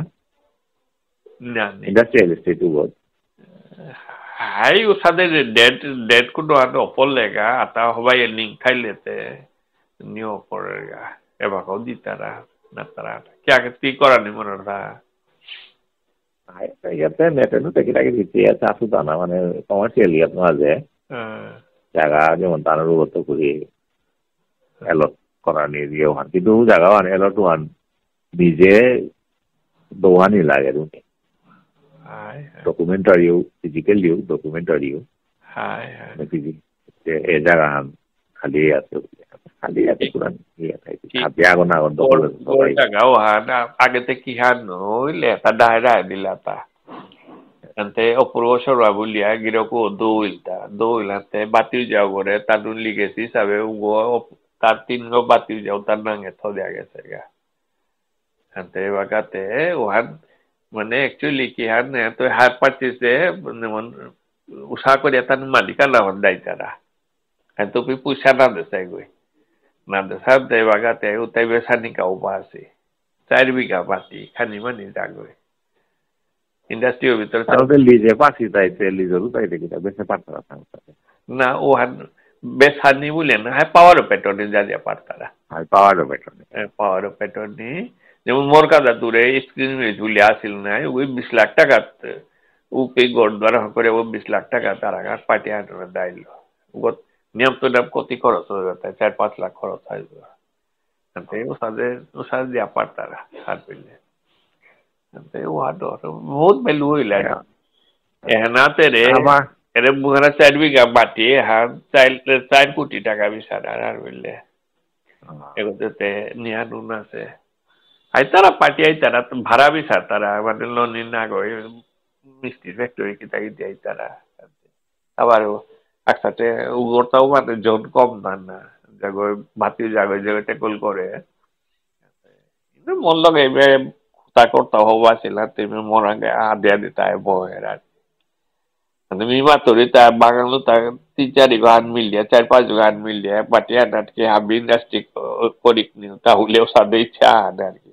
না ইন্ডাস্ট্রিয়াল এস্টেট উগত হাই উসাদে ডেট কোনো আনো অপল লেগা আতা হবাই লিঙ্ক খাইলেতে নিও পড়েগা এবাকও দিতারা না তারা কি করা নি মনে না ইয়াতে নেটেনো তেকিটাকে দিতে আছে আসুতা না মানে কমার্শিয়াল ইয়াত মাঝে জায়গা যেমন তার উগত করি এলট করা নিয়ে দিয়ে ওখান কিন্তু জায়গা মানে এলট ওয়ান নিজে দোহানি লাগে রুনি ডকুমেন্টারিও ফিজিক্যালিও ডকুমেন্টারিও এ জায়গা খালি আছে পুরান আগেতে কি হান নইলে এটা ডায়রা দিলাতা ante অপূর্ব সরবা বলিয়া গিরকো দৌইলাতে বাতিল যাও করে তাদুন লিগেছি সাবে উগো তার 3 গো বাতিল যাও তার নাঙ্গে থ দেয়া গেছে গা ante বাগাতে ওহান মানে অ্যাকচুয়ালি কি হান তো হাত পারতেছে যেমন উষা করে তার মালিকানা দায়িত্বরা তো পয়সা না দেয় গই না দেসাব দেয় বাগাতে উতাই বেসানি কা উপাসে 4 বিঘা বাতি খানি মানি জাগই ইন্ডাস্ট্রির ভিতরে তাহলে লিজে পাসি তাইতে লিজের তাইতে কিটা বেশি পারতারা না ও বেসানি বলে না হ্যাঁ পাওয়ার পেট্রোল যা পারতারা হ্যাঁ পাওয়ার পেট্রোল যেমন মোর কাদা দূরে স্ক্রিন ঝুলে আসিল না ওই 20 লাখ টাকা উপে গড় করে ও 20 লাখ টাকা তারা পার্টি আনতে দাইল নিয়ম তো নাম কত খরচ হয়ে যেত 4-5 লাখ খরচ হয় ও সাথে দিয়া পারতারা হাত পেলে ও হাত বহুত ভ্যালু হইল এনাতে রে এরে মুখানা 4 বিঘা বাটি হ্যাঁ 4 কোটি টাকা বিছানা আর বললে এগোতে নিয়া নুন আছে আই তারা পার্টি আই তারা ভাড়া বিছার তারা মানে লোন না গই মিষ্টি ফ্যাক্টরি কি তাই দেয় তারা আবার একসাথে উগরটাও মানে জন কম না জাগো ভাতি জাগো যে টেকল করে মন লগে তা করতে হওয়া ছিল তুমি মরাঙ্গে আদিয়া দিতা বহেরা তুমি মাতরি তা বাগানো তা 3-4 গান মিলিয়ে 4-5 গান মিলিয়ে পাটিয়া নাটকে হাবি ইন্ডাস্ট্রি করিক নি তাহলেও সাদে ইচ্ছা আর কি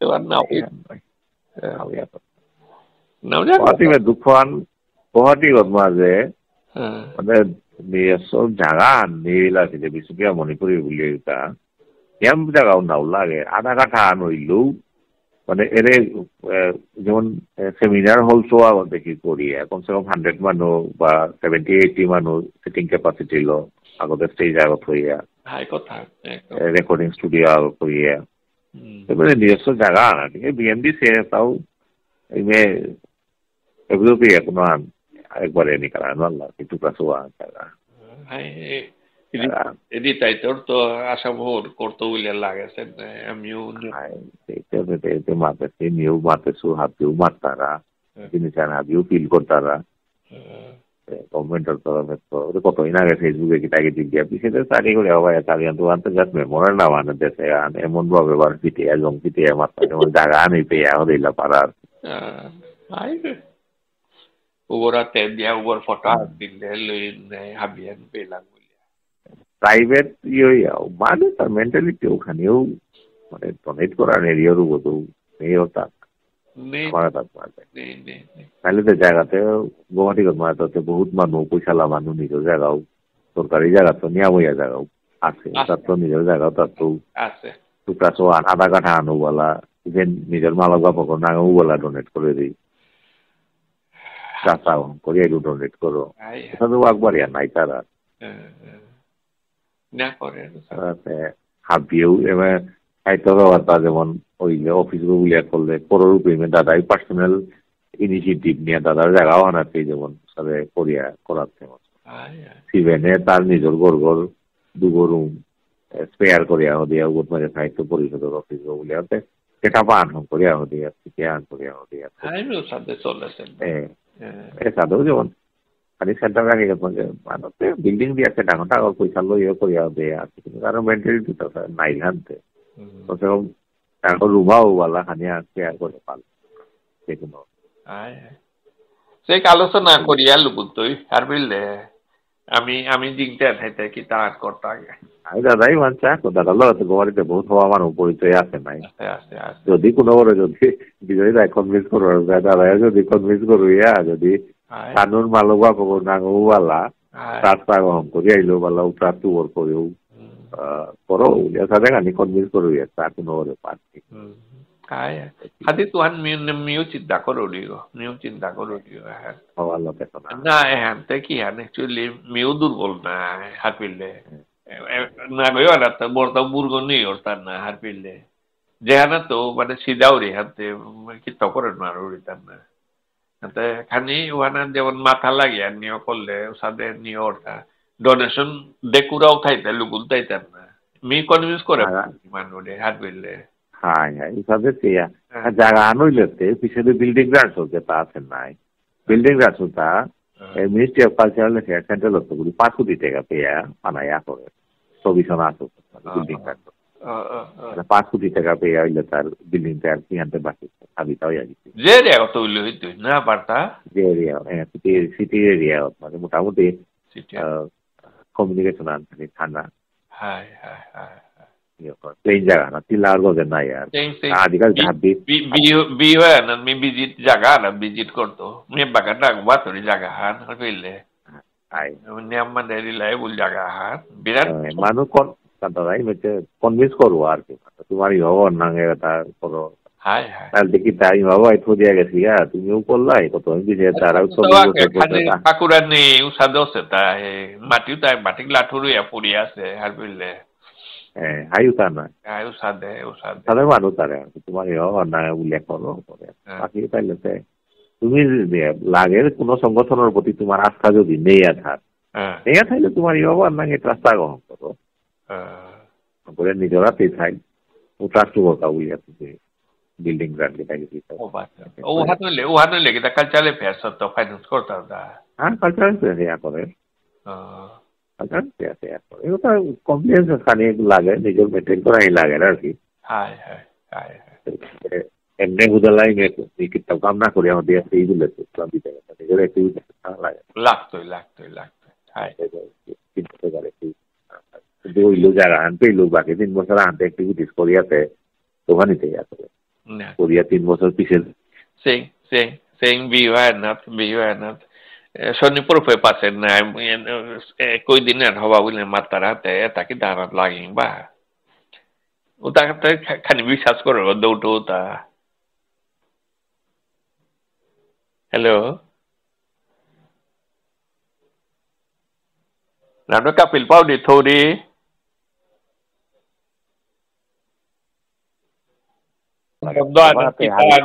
তো না গুৱাহাটী দুখন গুৱাহাটীত মাঝে মানে সব জায়গা নীল আছে বিশুকিয়া মণিপুরি বলি এটা এম জায়গাও নাও লাগে আধা কাঠা নইলেও মানে এরে যেমন সেমিনার হল শোয়া দেখি করি কমসে কম 100 মানুষ বা 70-80 মানুষ সিটিং ক্যাপাসিটি লো আগতে স্টেজ আগত হইয়া রেকর্ডিং স্টুডিও আগত হইয়া এবারে নিজস্ব জায়গা না ঠিক আছে বিএমডি সে তাও এগুলো পেয়ে কোনো একবারে নিকালা নল্লা কিছু কাছে জায়গা এডিটাইটর তো আশা ভোর করতে উইলে লাগেছে আমিও মারতেছি নিউ মারতেছু হাবিও মারতারা জিনিস হাবিও ফিল করতারা গভর্নমেন্টের তরফে তো কতই না আগে ফেসবুকে কি তাকে দিক দিয়া পিছিয়ে চাকরি করে হবাই চাকরি তো আনতে যাত মেমোরাল না মানে দেশে এমন ভাবে বার পিটিয়া জং পিটিয়া মারতা যেমন জায়গা আনি পেয়ে দিলা পারার ওরা তে দিয়া ওর ফটো দিলে লই হাবিয়ান পেলাম প্রাইভেট মানে তার মেন্টালিটি ওখানেও মানে ডোনেট করার এরিয়ারও বোধ নেই তাক আমার তাক তাহলে তো জায়গাতে গুৱাহাটী মারাতে বহুত মানুষ পয়সালা মানুষ নিজের জায়গাও সরকারি জায়গা তো নিয়ামইয়া জায়গাও আছে তার তো নিজের জায়গাও তার তো টুকরা চো আধা কাঠা আনো বলা যে নিজের মালক বাপক নাঙও বলা ডোনেট করে দিই চাচা করিয়া ডোনেট করো এটা তো একবারিয়া নাই তারা হাবিয়েও এবার খাইতে ব্যবস্থা যেমন ওই অফিস গুলিয়া করলে করোর পেমেন্ট দাদাই পার্সোনাল ইনিশিয়েটিভ নিয়ে দাদার জায়গাও আনাতে যেমন সাথে করিয়া করাতে সিভেনে তার নিজের গড় দুগো রুম স্পেয়ার করিয়া দিয়া উগত মাঝে সাহিত্য পরিষদের অফিস গুলিয়াতে সেটা পান করিয়া দিয়া থেকে আন করিয়া দিয়া সাথেও যেমন খালি সেন্টার রাখি মানুষে বিল্ডিং দিয়ে আছে ডাঙর টাকার পয়সা লইয়া করিয়া দেয়া আছে কিন্তু কারো মেন্টালিটি তো নাই হানতে তো সেরকম এখন রুমাও বলা খানিয়া কেয়ার করে পাল যেকোনো সে আলোচনা করিয়া লুকুতই আর বুঝলে আমি জিংতে থাইতে কি তার করতে আমি দাদাই মানছে দাদার লগাতে গোয়ারিতে বহুত হওয়া মানুষ পরিচয় আছে নাই যদি কোনো বড় যদি বিজয়ী রায় কনভিন্স করো দাদাই যদি কনভিন্স করুইয়া যদি কানুন মালক বাপক নাঙও বালা রাস্তা গহম করি আইলো বালা উঠা টুর করেও করো সাথে খানি কনভিন্স করুইয়া তা কোনো বড় party Hati Tuhan miu cinta koro digo, miu cinta koro digo. Na hante ki han actually miu durbol na harpille. Na goyo ana ta borta burgo ni orta na harpille. Jehana to mane sidauri hante kita koren maruri tanna. Hante khani wana jemon matha lagi niyo kolle usade ni orta donation dekura uthaite lugul taitanna. Mi convince kore manode harpille. হ্যাঁ হ্যাঁ এইভাবে জায়গা আনইলেতে পিছনে building রাজ হচ্ছে তা আছে নাই building রাজ তা মিনিস্ট্রি অফ কালচারাল সেন্ট্রাল হস্তগুলি 5 কোটি টাকা পেয়া বানাইয়া করে 24 আছে বিল্ডিং রাজ 5 কোটি টাকা পেয়া হইলে তার বিল্ডিংটা আর কি আনতে বাকি সাবিতা হইয়া গেছে যে এরিয়া কত হইলে হইতো না পারতা যে এরিয়া সিটি এরিয়া মানে মোটামুটি কমিউনিকেশন আনতে থানা high high high plain jaga na tilar go de na yaar adikal jabbi biwa na mi visit jaga na visit korto mi bagada wato ri jaga han harpille ai niam man deri lai bul jaga han birat manu kon kata rai meche convince koru ar ki tumari hobo nange ta koro hai hai al deki tai baba ai thodiya gesi ya tumi ukollai koto mi je tara utto akurani usado se ta mati ta matik lathuru ya puria se harpille ayutana usade তাদের মানুষ তারা তোমার না উল্লেখ করো বাকি তাইলে তুমি লাগে কোনো সংগঠনের প্রতি তোমার আস্থা যদি নেই থাকলে তোমার না রাস্তা গ্রহণ করো করে নিজেরাতেই থাক ও ট্রাস্ট করতা উইয়া বিল্ডিং গ্রান্ট যেটা কি ও হাতলে কি কালচারে ফেস তো ফাইন্যান্স করতা হ্যাঁ কালচারে ফেস করে এটা কমপ্লেন্স খানি লাগে নিজের মেনটেন করাই লাগে আর কি এমনি হুদালাই কিতাব কাম না করি আমাদের এইগুলো দিতে নিজের একটু লাগতোই কিন্তু ওই লোক যারা আনতে লোক বাকি 3 বছর আনতে অ্যাক্টিভিটিস করিয়াতে ওখানেতে করিয়া 3 বছর পিছিয়ে সেই Bihar Sonipur fue pasar na koi dinar hawa wile matara te taki darat lagi ba uta ta khani বিশ্বাস করো দুটো তা hello làm nó kapil pau di thodi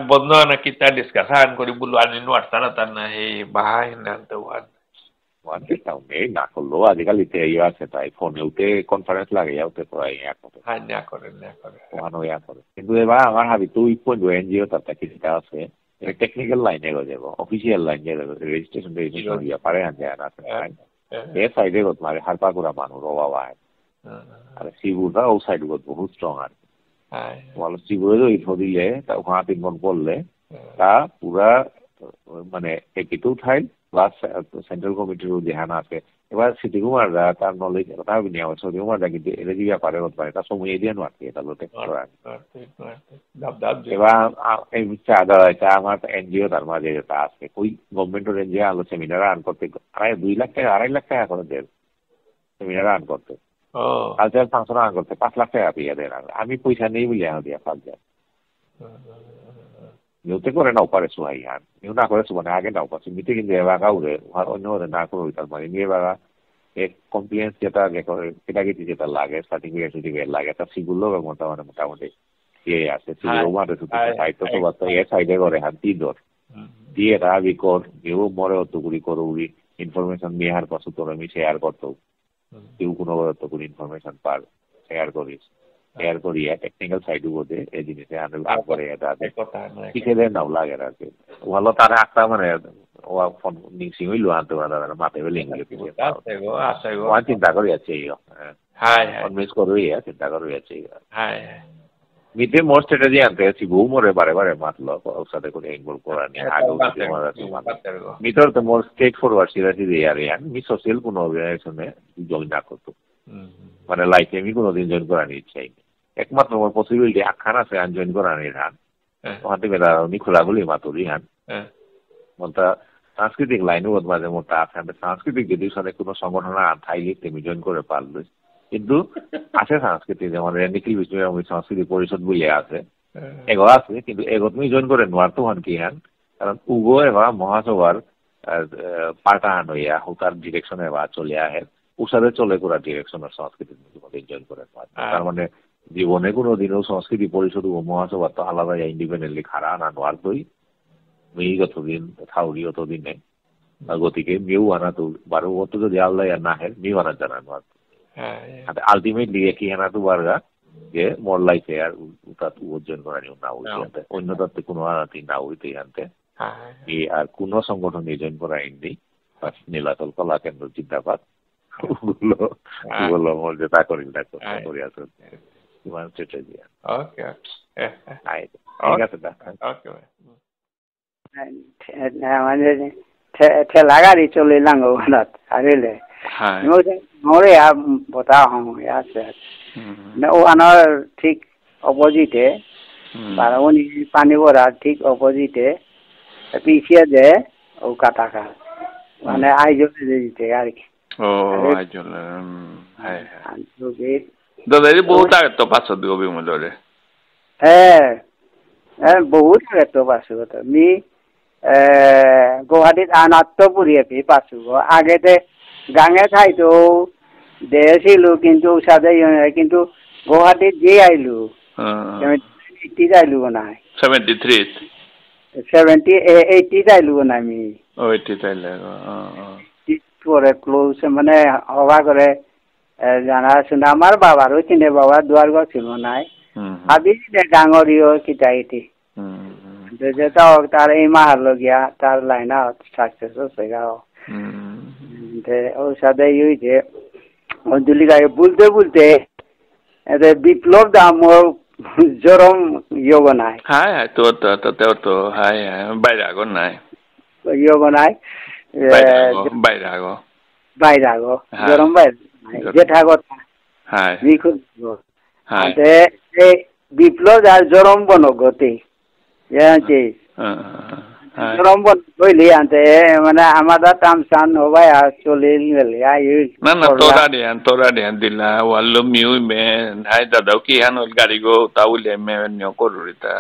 Bondona kita diskusikan kau di buluan ini wartana tanah bahay nantuan. Wanti tahu ni nak kalau ada kali itu ya saya tahu phone itu conference lagi ya itu tu ya aku. Hanya kore. Wano ya kore. Itu eba agar habis tu ipun dua NGO tata kita se. Technical line je go, official line je go, registration dia pare anja na se. ये side है तो हमारे हर पास पूरा मानो रोवा हुआ है अरे सीबू था उस साइड को बहुत स्ट्रांग है वाला सीबू जो इधर ले तो वहाँ 3 मन बोल ले ता पूरा माने एक ही तो था प्लस सेंट्रल कमिटी रो ध्यान आके এবার সিটি কুমাররা তার নলেজ কথা নিয়ে সিটি কুমাররা কিন্তু এটা যে ব্যাপারে হতে পারে তার সময় এদিন মারতে এটা লোটে এবার এই এটা আমার এনজিও তার মাঝে যেটা আছে ওই গভর্নমেন্টের এনজিও আলো সেমিনার রান করতে 2.5 লাখ করে দেন সেমিনার রান করতে কালচারাল ফাংশন রান করতে 5 লাখ টাকা পেয়ে দেন আমি পয়সা নেই বলে দিয়া কালচার নিউতে করে নাও পারে সুহাই হান নিউ না করে সুবানে আগে নাও পাচ্ছি মিতে কিন্তু এবার উড়ে অন্য না করে তার মানে নিয়ে এবার এক কমপ্লেন্স যেটা এটা যেটা লাগে সার্টিফিকেট লাগে তা সেগুলো মোটামুটি ইয়ে আছে সেগুলো মাঠে সাইড তো এ সাইডে করে হান 3 দর দিয়ে রাবি কর কেউ মরে অতগুলি করো উড়ি ইনফরমেশন নিয়ে আর পাশে তোর আমি শেয়ার করতো কেউ কোনো অতগুলি ইনফরমেশন পার শেয়ার করিস শেয়ার করিয়া টেকনিক্যাল সাইডে বোধে এই জিনিসে আগ করে এটা শিখে দেয় নাও লাগে আর কি ভালো তারা একটা মানে ও ফোন নিশ্চিত হইলো আনতে পারে মাথায় বেলে চিন্তা করি আছে মিস করবি চিন্তা করবি আছে মিতে মোর স্ট্র্যাটেজি আনতে আছি বউ মরে বারে বারে মাতলো ওর সাথে করে ইনভলভ করা নিয়ে আগে মিতর তো মোর স্ট্রেট ফরওয়ার্ড সিরাজি দিয়ে আর মি সোশ্যাল কোনো অর্গানাইজেশনে জয়েন না করতো মানে লাইফে আমি কোনোদিন জয়েন করার ইচ্ছাই নেই একমাত্র আমার পসিবিলিটি আখ্যান আছে আন জয়েন করার হান ওখান থেকে উনি খোলাগুলি মাতুরি হান মনটা সাংস্কৃতিক লাইনও মাঝে মোটা আছে সাংস্কৃতিক যদি সাথে কোনো সংগঠন থাইলে তুমি জয়েন করে পারলো কিন্তু আছে সাংস্কৃতিক যেমন নিখিল বিষ্ণু সাংস্কৃতিক পরিষদ বলে আছে এগো আছে কিন্তু এগো তুমি জয়েন করে নোয়ারতো হন কি হান কারণ উগো এবার মহাসভার পাল্টা আন হইয়া তার ডিরেকশনে এবার চলে আহে উসাদে চলে করা ডিরেকশনের সংস্কৃতির মধ্যে জয়েন করে তার মানে জীবনে কোনোদিনও সংস্কৃতি পরিষদ ও মহাসভা তো আলাদা ইন্ডিপেন্ডেন্টলি খাড়া না নোয়ারতোই মেয়ে যতদিন থাউরি অতদিনে গতিকে মেয়েও আনা তো 12 বছর যদি আল্লাহ না হের মেয়েও আনা জানা নোয়ারতো আলটিমেটলি একই আনা তো বারগা যে মোর লাইফে আর উতা জয়েন করা নিও না হইতে অন্য তত্ত্বে কোনো আনাতি না হইতে আনতে এই আর কোনো সংগঠন জয়েন করা নেই নীলাচল কলা কেন্দ্র জিন্দাবাদ ওগুলো মোর যেটা করি করে আছে তোমার স্ট্র্যাটেজি ওকে ঠিক আছে ওকে মানে ঠেলা গাড়ি চলে লাঙ্গো ঘাট আরেলে মোরে বতা আছে ও আনার ঠিক অপোজিটে উনি পানি ভরা ঠিক অপোজিটে পিছিয়ে দে ও কাটাকা মানে আইজলে দিতে আর কি ও আইজলে দাদা এই বহুত আগে তো পাঁচ দিও বিমলরে বহুত আগে তো পাঁচ তো মি গুৱাহাটীত আনাত্তপুৰী এপি পাইছো আগতে গাঙে ঠাইতো দেখিলো কিন্তু ওচৰতে কিন্তু গুৱাহাটীত যে আহিলো 80 আহিলো নাই 80 আহিলো নাই আমি 80 আহিলে পরে ক্লোজ মানে হবা করে জানা শুনা আমার বাবারও চিনে বাবা দুয়ার ঘর ছিল নাই ভাবি ডাঙরিও কিটাইটি যেটা তার এই মাহার লগিয়া তার লাইনা সাকসেস হচ্ছে গাও ওর সাথে ইয়ে যে দুলি গায়ে বলতে বলতে বিপ্লব দাম জরম ইয়োগ নাই হ্যাঁ তো হ্যাঁ বাইরাগো নাই ইয়োগ নাই বাইরাগো জরম বাইরে যেটা কথা হ্যাঁ বিপ্লব আর জরম বনগতি জরম বলি আনতে মানে আমাদের টাম চান হবাই আর চলিল গেলে না তোরা দিয়ান দিলা ওয়াল্লো মিউ মে হাই দাদা কি হান গাড়ি গো তাউলে মে নিও করুরিতা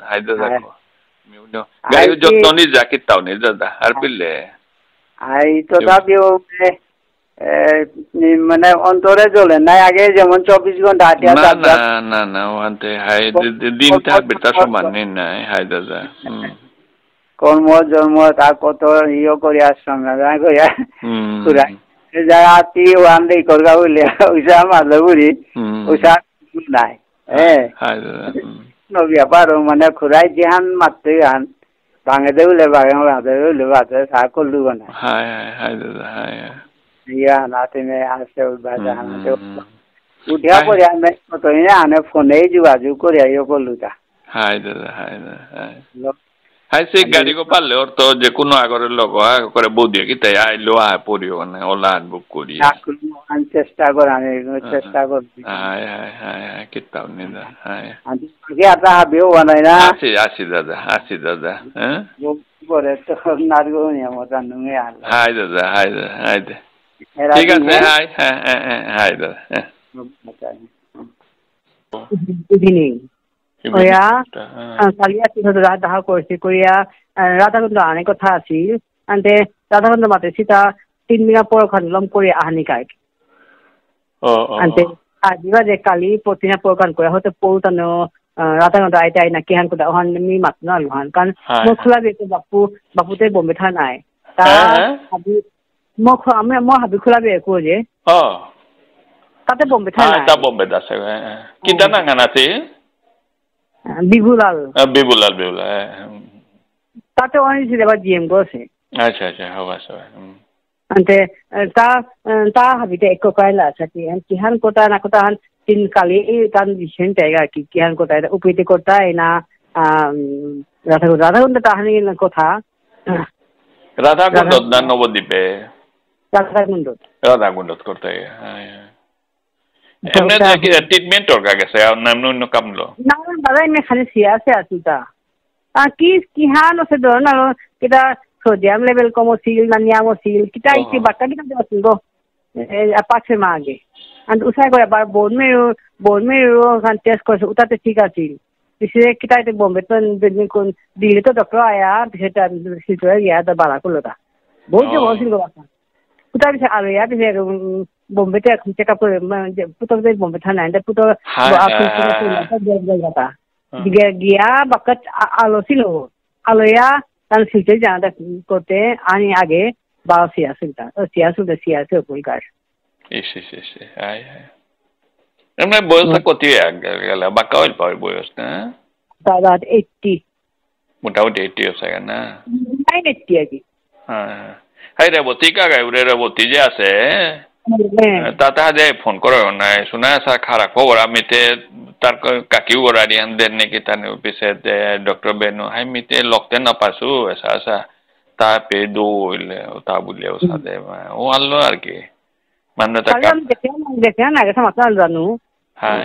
হাই দাদা মিউ নো গাড়ি যতনি জাকিত তাউনি দাদা আর পিলে আই তো তাবিও মানে অন্তরে জ্বলে নাই আগে যেমন 24 ঘন্টা না ওয়ান্তে হাই দিনটা বেটা সমান নাই হাই দাদা কর্ম জন্ম তার কত ইয়ে করি আশ্রম করিয়া পুরাই জায়গাটি ওয়ান ডে করগা বলে ওইসা মারলে বুড়ি ওইসা নাই ব্যাপার মানে খুরাই যেহান মারতে হান ভাঙে দে বলে ভাঙে তা করলু না ইয়া নাতে মে আসে উঠবা উঠিয়া পরে আমি কত আনে ফোনে যোগাযোগ করিয়া ইয়ে করলু তা Hai se gari ko palle orto je kuno agore logo ha kore bodi ki te ai lo ha porio ne olan bu kuri an chesta gorane chesta kor hai kita ni da hai andi ge ata beo banai na asi dada bore to nargo ni mo tan nge al hai da ঠিক আছে hai da good evening ওয়া কালিয়া তিনটা রাধা করছে করিয়া রাধাকুণ্ড আনে কথা আছিল আনতে রাধাকুণ্ড মাতে সীতা 3 দিন পর খানলম করে আহানি কাই আনতে আজিবা যে কালি প্রতিনা প্রকান করে হতে পৌতানো রাধাকুণ্ড আইতাই না কিহান কোদা হন মি মাতনা লহান কান মখলা বেতে বাপুতে বোম্বে থা নাই তা হাবি মো হাবি খোলা বে কো যে তাতে বোম্বে থা নাই তা বোম্বে দাসে কিটা না গানাতে বিভুলাল তাতে অনেক ছিল আবার জিএম গোছে আচ্ছা হওয়া সবাই ante ta habite ekko kaila sati kihan kota na kota han 3 kali kan disen taiga ki kihan kota upite kota na radhakunda tahani na kotha radhakunda na nobodipe radhakunda korte এমনে কি treatment ওর কাছে নামনো কামলো না দাদা এমনি খালি সিয়াসে আসুতা কি কিহান ওসে ধরনা কিটা sodium level কমছিল না নিয়ামছিল কিটা ইতি বাক্কা কিটা দেছিল গো পাছে মাগে and usai করে বার বোন মেরু খান টেস্ট করছে উতাতে ঠিক আছিল পিছে কিটাইতে বোম্বে তো দিন কোন দিলে তো ডক্টর আয়া সেটা সিটোয়া গিয়া দা বালা করলতা বহুত বলছিল গো বাক্কা উতা পিছে আরে ইয়া পিছে বোম্বে তে চেক আপ করে পুতো দে বোম্বে থানা এন্ড পুতো আপনি জায়গাটা দিগে গিয়া বাক্কা আলো ছিল আলোয়া তার সিটে জানা করতে আনি আগে বাসিয়া সিয়াসুটা পরিকার ইস আই এমনে বয়স কত গেল বাক্কা হইল পাই বয়স না দাদা 80 মোটামুটি 80 আছে না 80 আগে হ্যাঁ হাই রে বতিকা গায় রে বতি যে আছে তাতা যে ফোন করো না শোনা সা খারাপ খবর আমিতে তার কাকিও গড়ারি আনদেন নাকি তার পিছে ডক্টর বেনু হাইমিতে লকতে না পাসু এসা তা পে দইলে তা বুলিও সাদে ও আল্লো আর কি মানে তা দেখে না গেছে মাথা জানু হ্যাঁ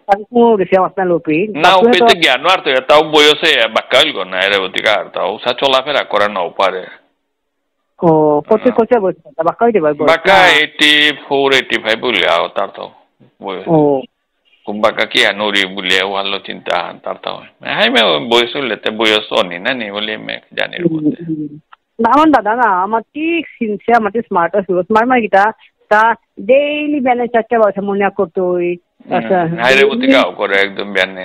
তাকু গেছে মাথা লোপি না ওপিতে জ্ঞান আর তো তাও বয়সে বাক্কাল গো না রে বতিকা আর তাও সা চলাফেরা করে না পারে ও কত বলছে বাক্কাই দেবা বাক্কা 84 85 বলিও তার তো বয়স ও kumbaga ki anuri bulle wallo cinta tarta hai me boyso lete boyso ni na ni bole me jane bolte na man dada na amati sincere amati smart ma gita ta daily bene chatta basa monia kortoi hai re butika kore ekdom bene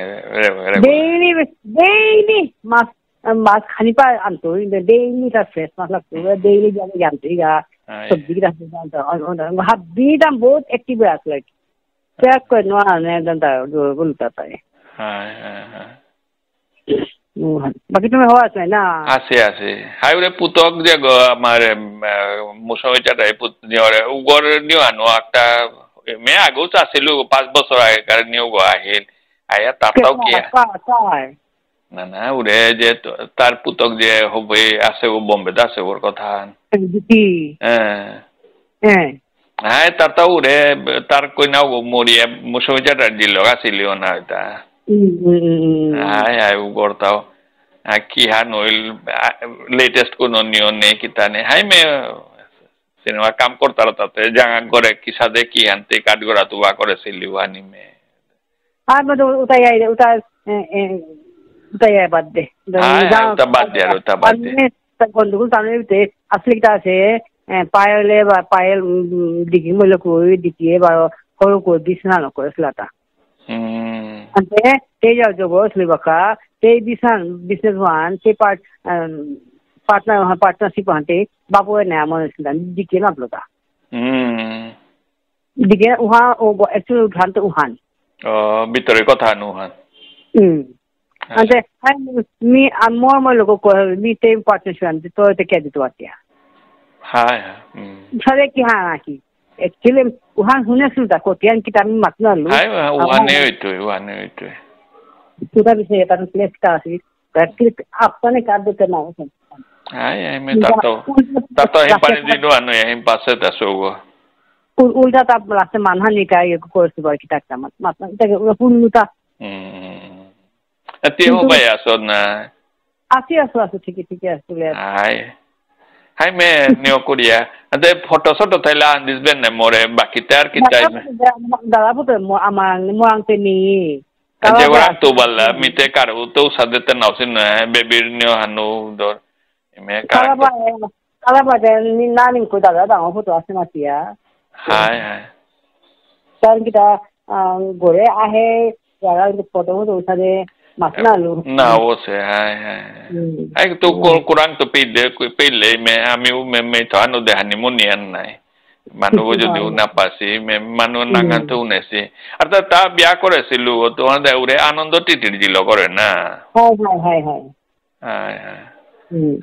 daily mas khani pa antoi daily ta fresh mas lagto daily jane janti ga sabji ra janta habbi dam bahut active as like क्या करना है जनता बोलता है हाँ बाकी तुम्हें हुआ है ना আছে হাই ওরে পুতক যে আমারে মুসমিটা পুত নিওরে উগর নিও আনো একটা মে আগো চাছিল 5 বছর আগে কার নিও গো আহিল আয়া তারটাও কি না ওরে যে তার পুতক যে হবে আছে ও বোম্বে আছে ওর কথা হ্যাঁ hai tarta ure tar koi na go moria musoja dar dilo gasiliona na ta hai ugortao ki hanoil latest kono nione kitane hai me cinema কাম করতার তাতে জাঙ্গা করে কি সাথে কি আনতে কাট গড়া তুবা করে সিলিওয়ানি মে আর মত উতাই বাদ দে উতা বাদ দে বন্ধুগুলো সামনে আসলে কিটা আছে পায়েল ডিকি মইলে কই ডিকিয়ে বা সৰু কই বিছনা নকৰিছিল তা আনতে তেই যাও জব সলিবাকা তেই বিজনেস ওয়ান তে পার্টনারশিপ হতে বাবুয়ে নাম আছিল ডিকি না ব্লতা ডিকি উহা ও একচুয়ালি ঘান্ত উহান ভিতরে কথা নুহান আনতে মি মই লোক মি তে পার্টনারশিপ আনতে তো তে কে দিত আতিয়া hai sare ki ha ki actually uhan hune suda kotian kita matna lu hai uhan ne itu sudah bisa ya tan place ka si आपने कर देते ना Ay, me tato himpani dino ano himpase tasogo. Ulta ta raste manhani ka ye course ba kita tamat mat ta punuta Ati ho ba ya so na asu ठीक है ले Ay. Hai me neo Korea. Ade photo soto Thailand dis ben ne more bakitar kitai me. Dala puto mo amang mo ang teni. Ade orang tu bala mite karu tu sadete nausin na baby neo hanu dor. Me kala ba ni nani ko dala da photo asena tia. Hai. Tan kita gore ahe jara photo to usade masna lu. Na wo se hai. Ai tu kurang tu pide me amiu me to anu de honeymoon yan nai. Manu যদি না পাসি মে মানু নাঙ্গান তো উনেছি আর তা বিয়া করেছিল তো আমাদের উরে আনন্দ টিটির দিল করে না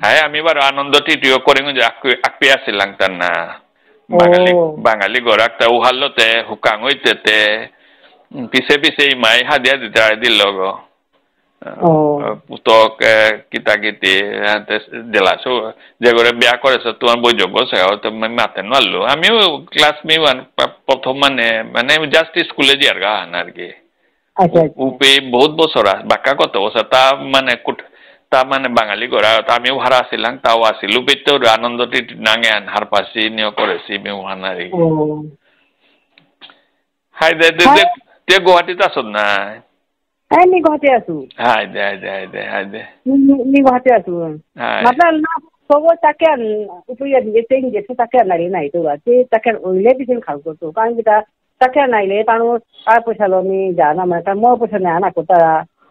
হ্যাঁ আমি বার আনন্দ টিটিও করে যে আকপি আসিলাম তার না বাঙালি গরাকটা উহালতে হুকাং হইতেতে পিছে মাই হাদিয়া দিতে দিল গো পুতক kita giti jelas যে করে বিয়া করেছে তোমার বৈযোগ্য সেও তো মাতে নলো আমিও ক্লাস মে প্রথম মানে জাস্ট স্কুলে যার গান আর কি উপে বহুত বছর বাক্কা কত বছর তা মানে বাঙালি করা তা আমিও ভাড়া আসিলাম তাও আসিল পেতে আনন্দটি নাঙে হার পাশি নিয়ে করেছি মেহান আর কি হাই দে গুয়াহাটিতে আসত না ni gote asu hai de ni gote asu matlab na sobo taken upuya dite je taken nari nai to ba te taken oile bisin khalko to kan kita taken nai le tanu ar posalo ni jana ma ta mo posane ana ko ta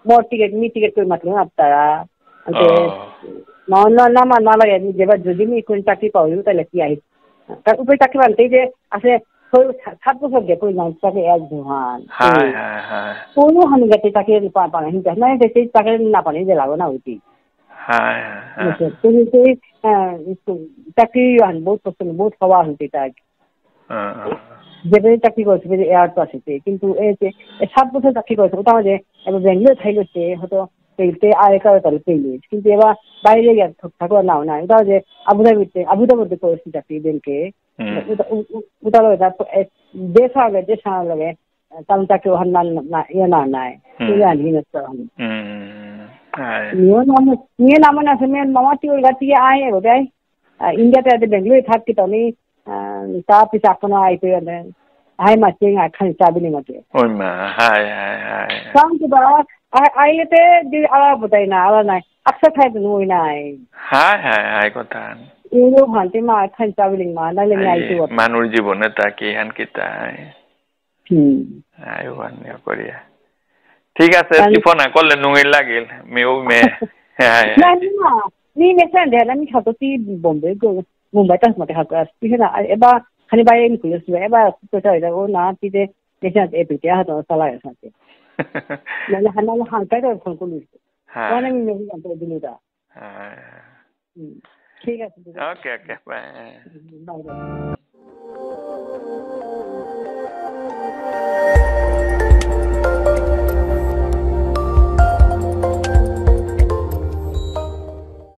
mo ticket koi matlab aptara ante na ma na lage ni jeba jodi ni kun takti paulu ta leki ai ta upai takti bante je ase সাত বছর গে কই না তাকে এক দুহান কোনো হানি গেতে তাকে পানি হিংসা না দেশে তাকে না পানি যে লাগো না হইতি তাকে বহুত পছন্দ বহুত হওয়া হইতে তাক যেভাবে চাকরি করছে এয়ার তো আসছে কিন্তু এই যে 7 বছর চাকরি করছে ওটা আমাদের এবার বেঙ্গলোর থাইলছে হয়তো পেলতে আয় করে তাহলে পেলে কিন্তু এবার বাইরে গিয়ে থাকো নাও না ওটা যে আবুধাবিতে করেছি চাকরি ব্যাংকে ওটা দেশা লাগে তাহলে তাকে ওখান ইয়ে না নাই নিয়ে নামে আছে মেন মামা টি ওই গাতি আয় বোধহয় ইন্ডিয়াতে বেঙ্গলোর থাকি তো আমি তা পিছে আপনার আইতে হাই মাছে খানি চাবি মাঝে ওই মা হাই কারণ কি বা আইলেতে আলা বোধহয় না আলা নাই আকসা খাইতে নই নাই হাই কথা ইউরো ভান্তে মা খানি চাবি মা না লেগে আইতে মানুষ জীবনে তাকে হান কিতাই আই ওয়ান করিয়া ঠিক আছে টিফনা করলে নুই লাগিল মেও মে না নি মেসেন দে আমি ছাততি বোম্বে মুম্বাই তাস মতে হাক আসছি না এবা খালি বাইরে নি কইছি এবা কোটা এটা ও না তিতে মেসেন এপিতে হাতো সালাই আছে মানে হানা হানকাই তো ফোন করলি মানে আমি মেসেজ আনতে দিলুটা ঠিক আছে ওকে বাই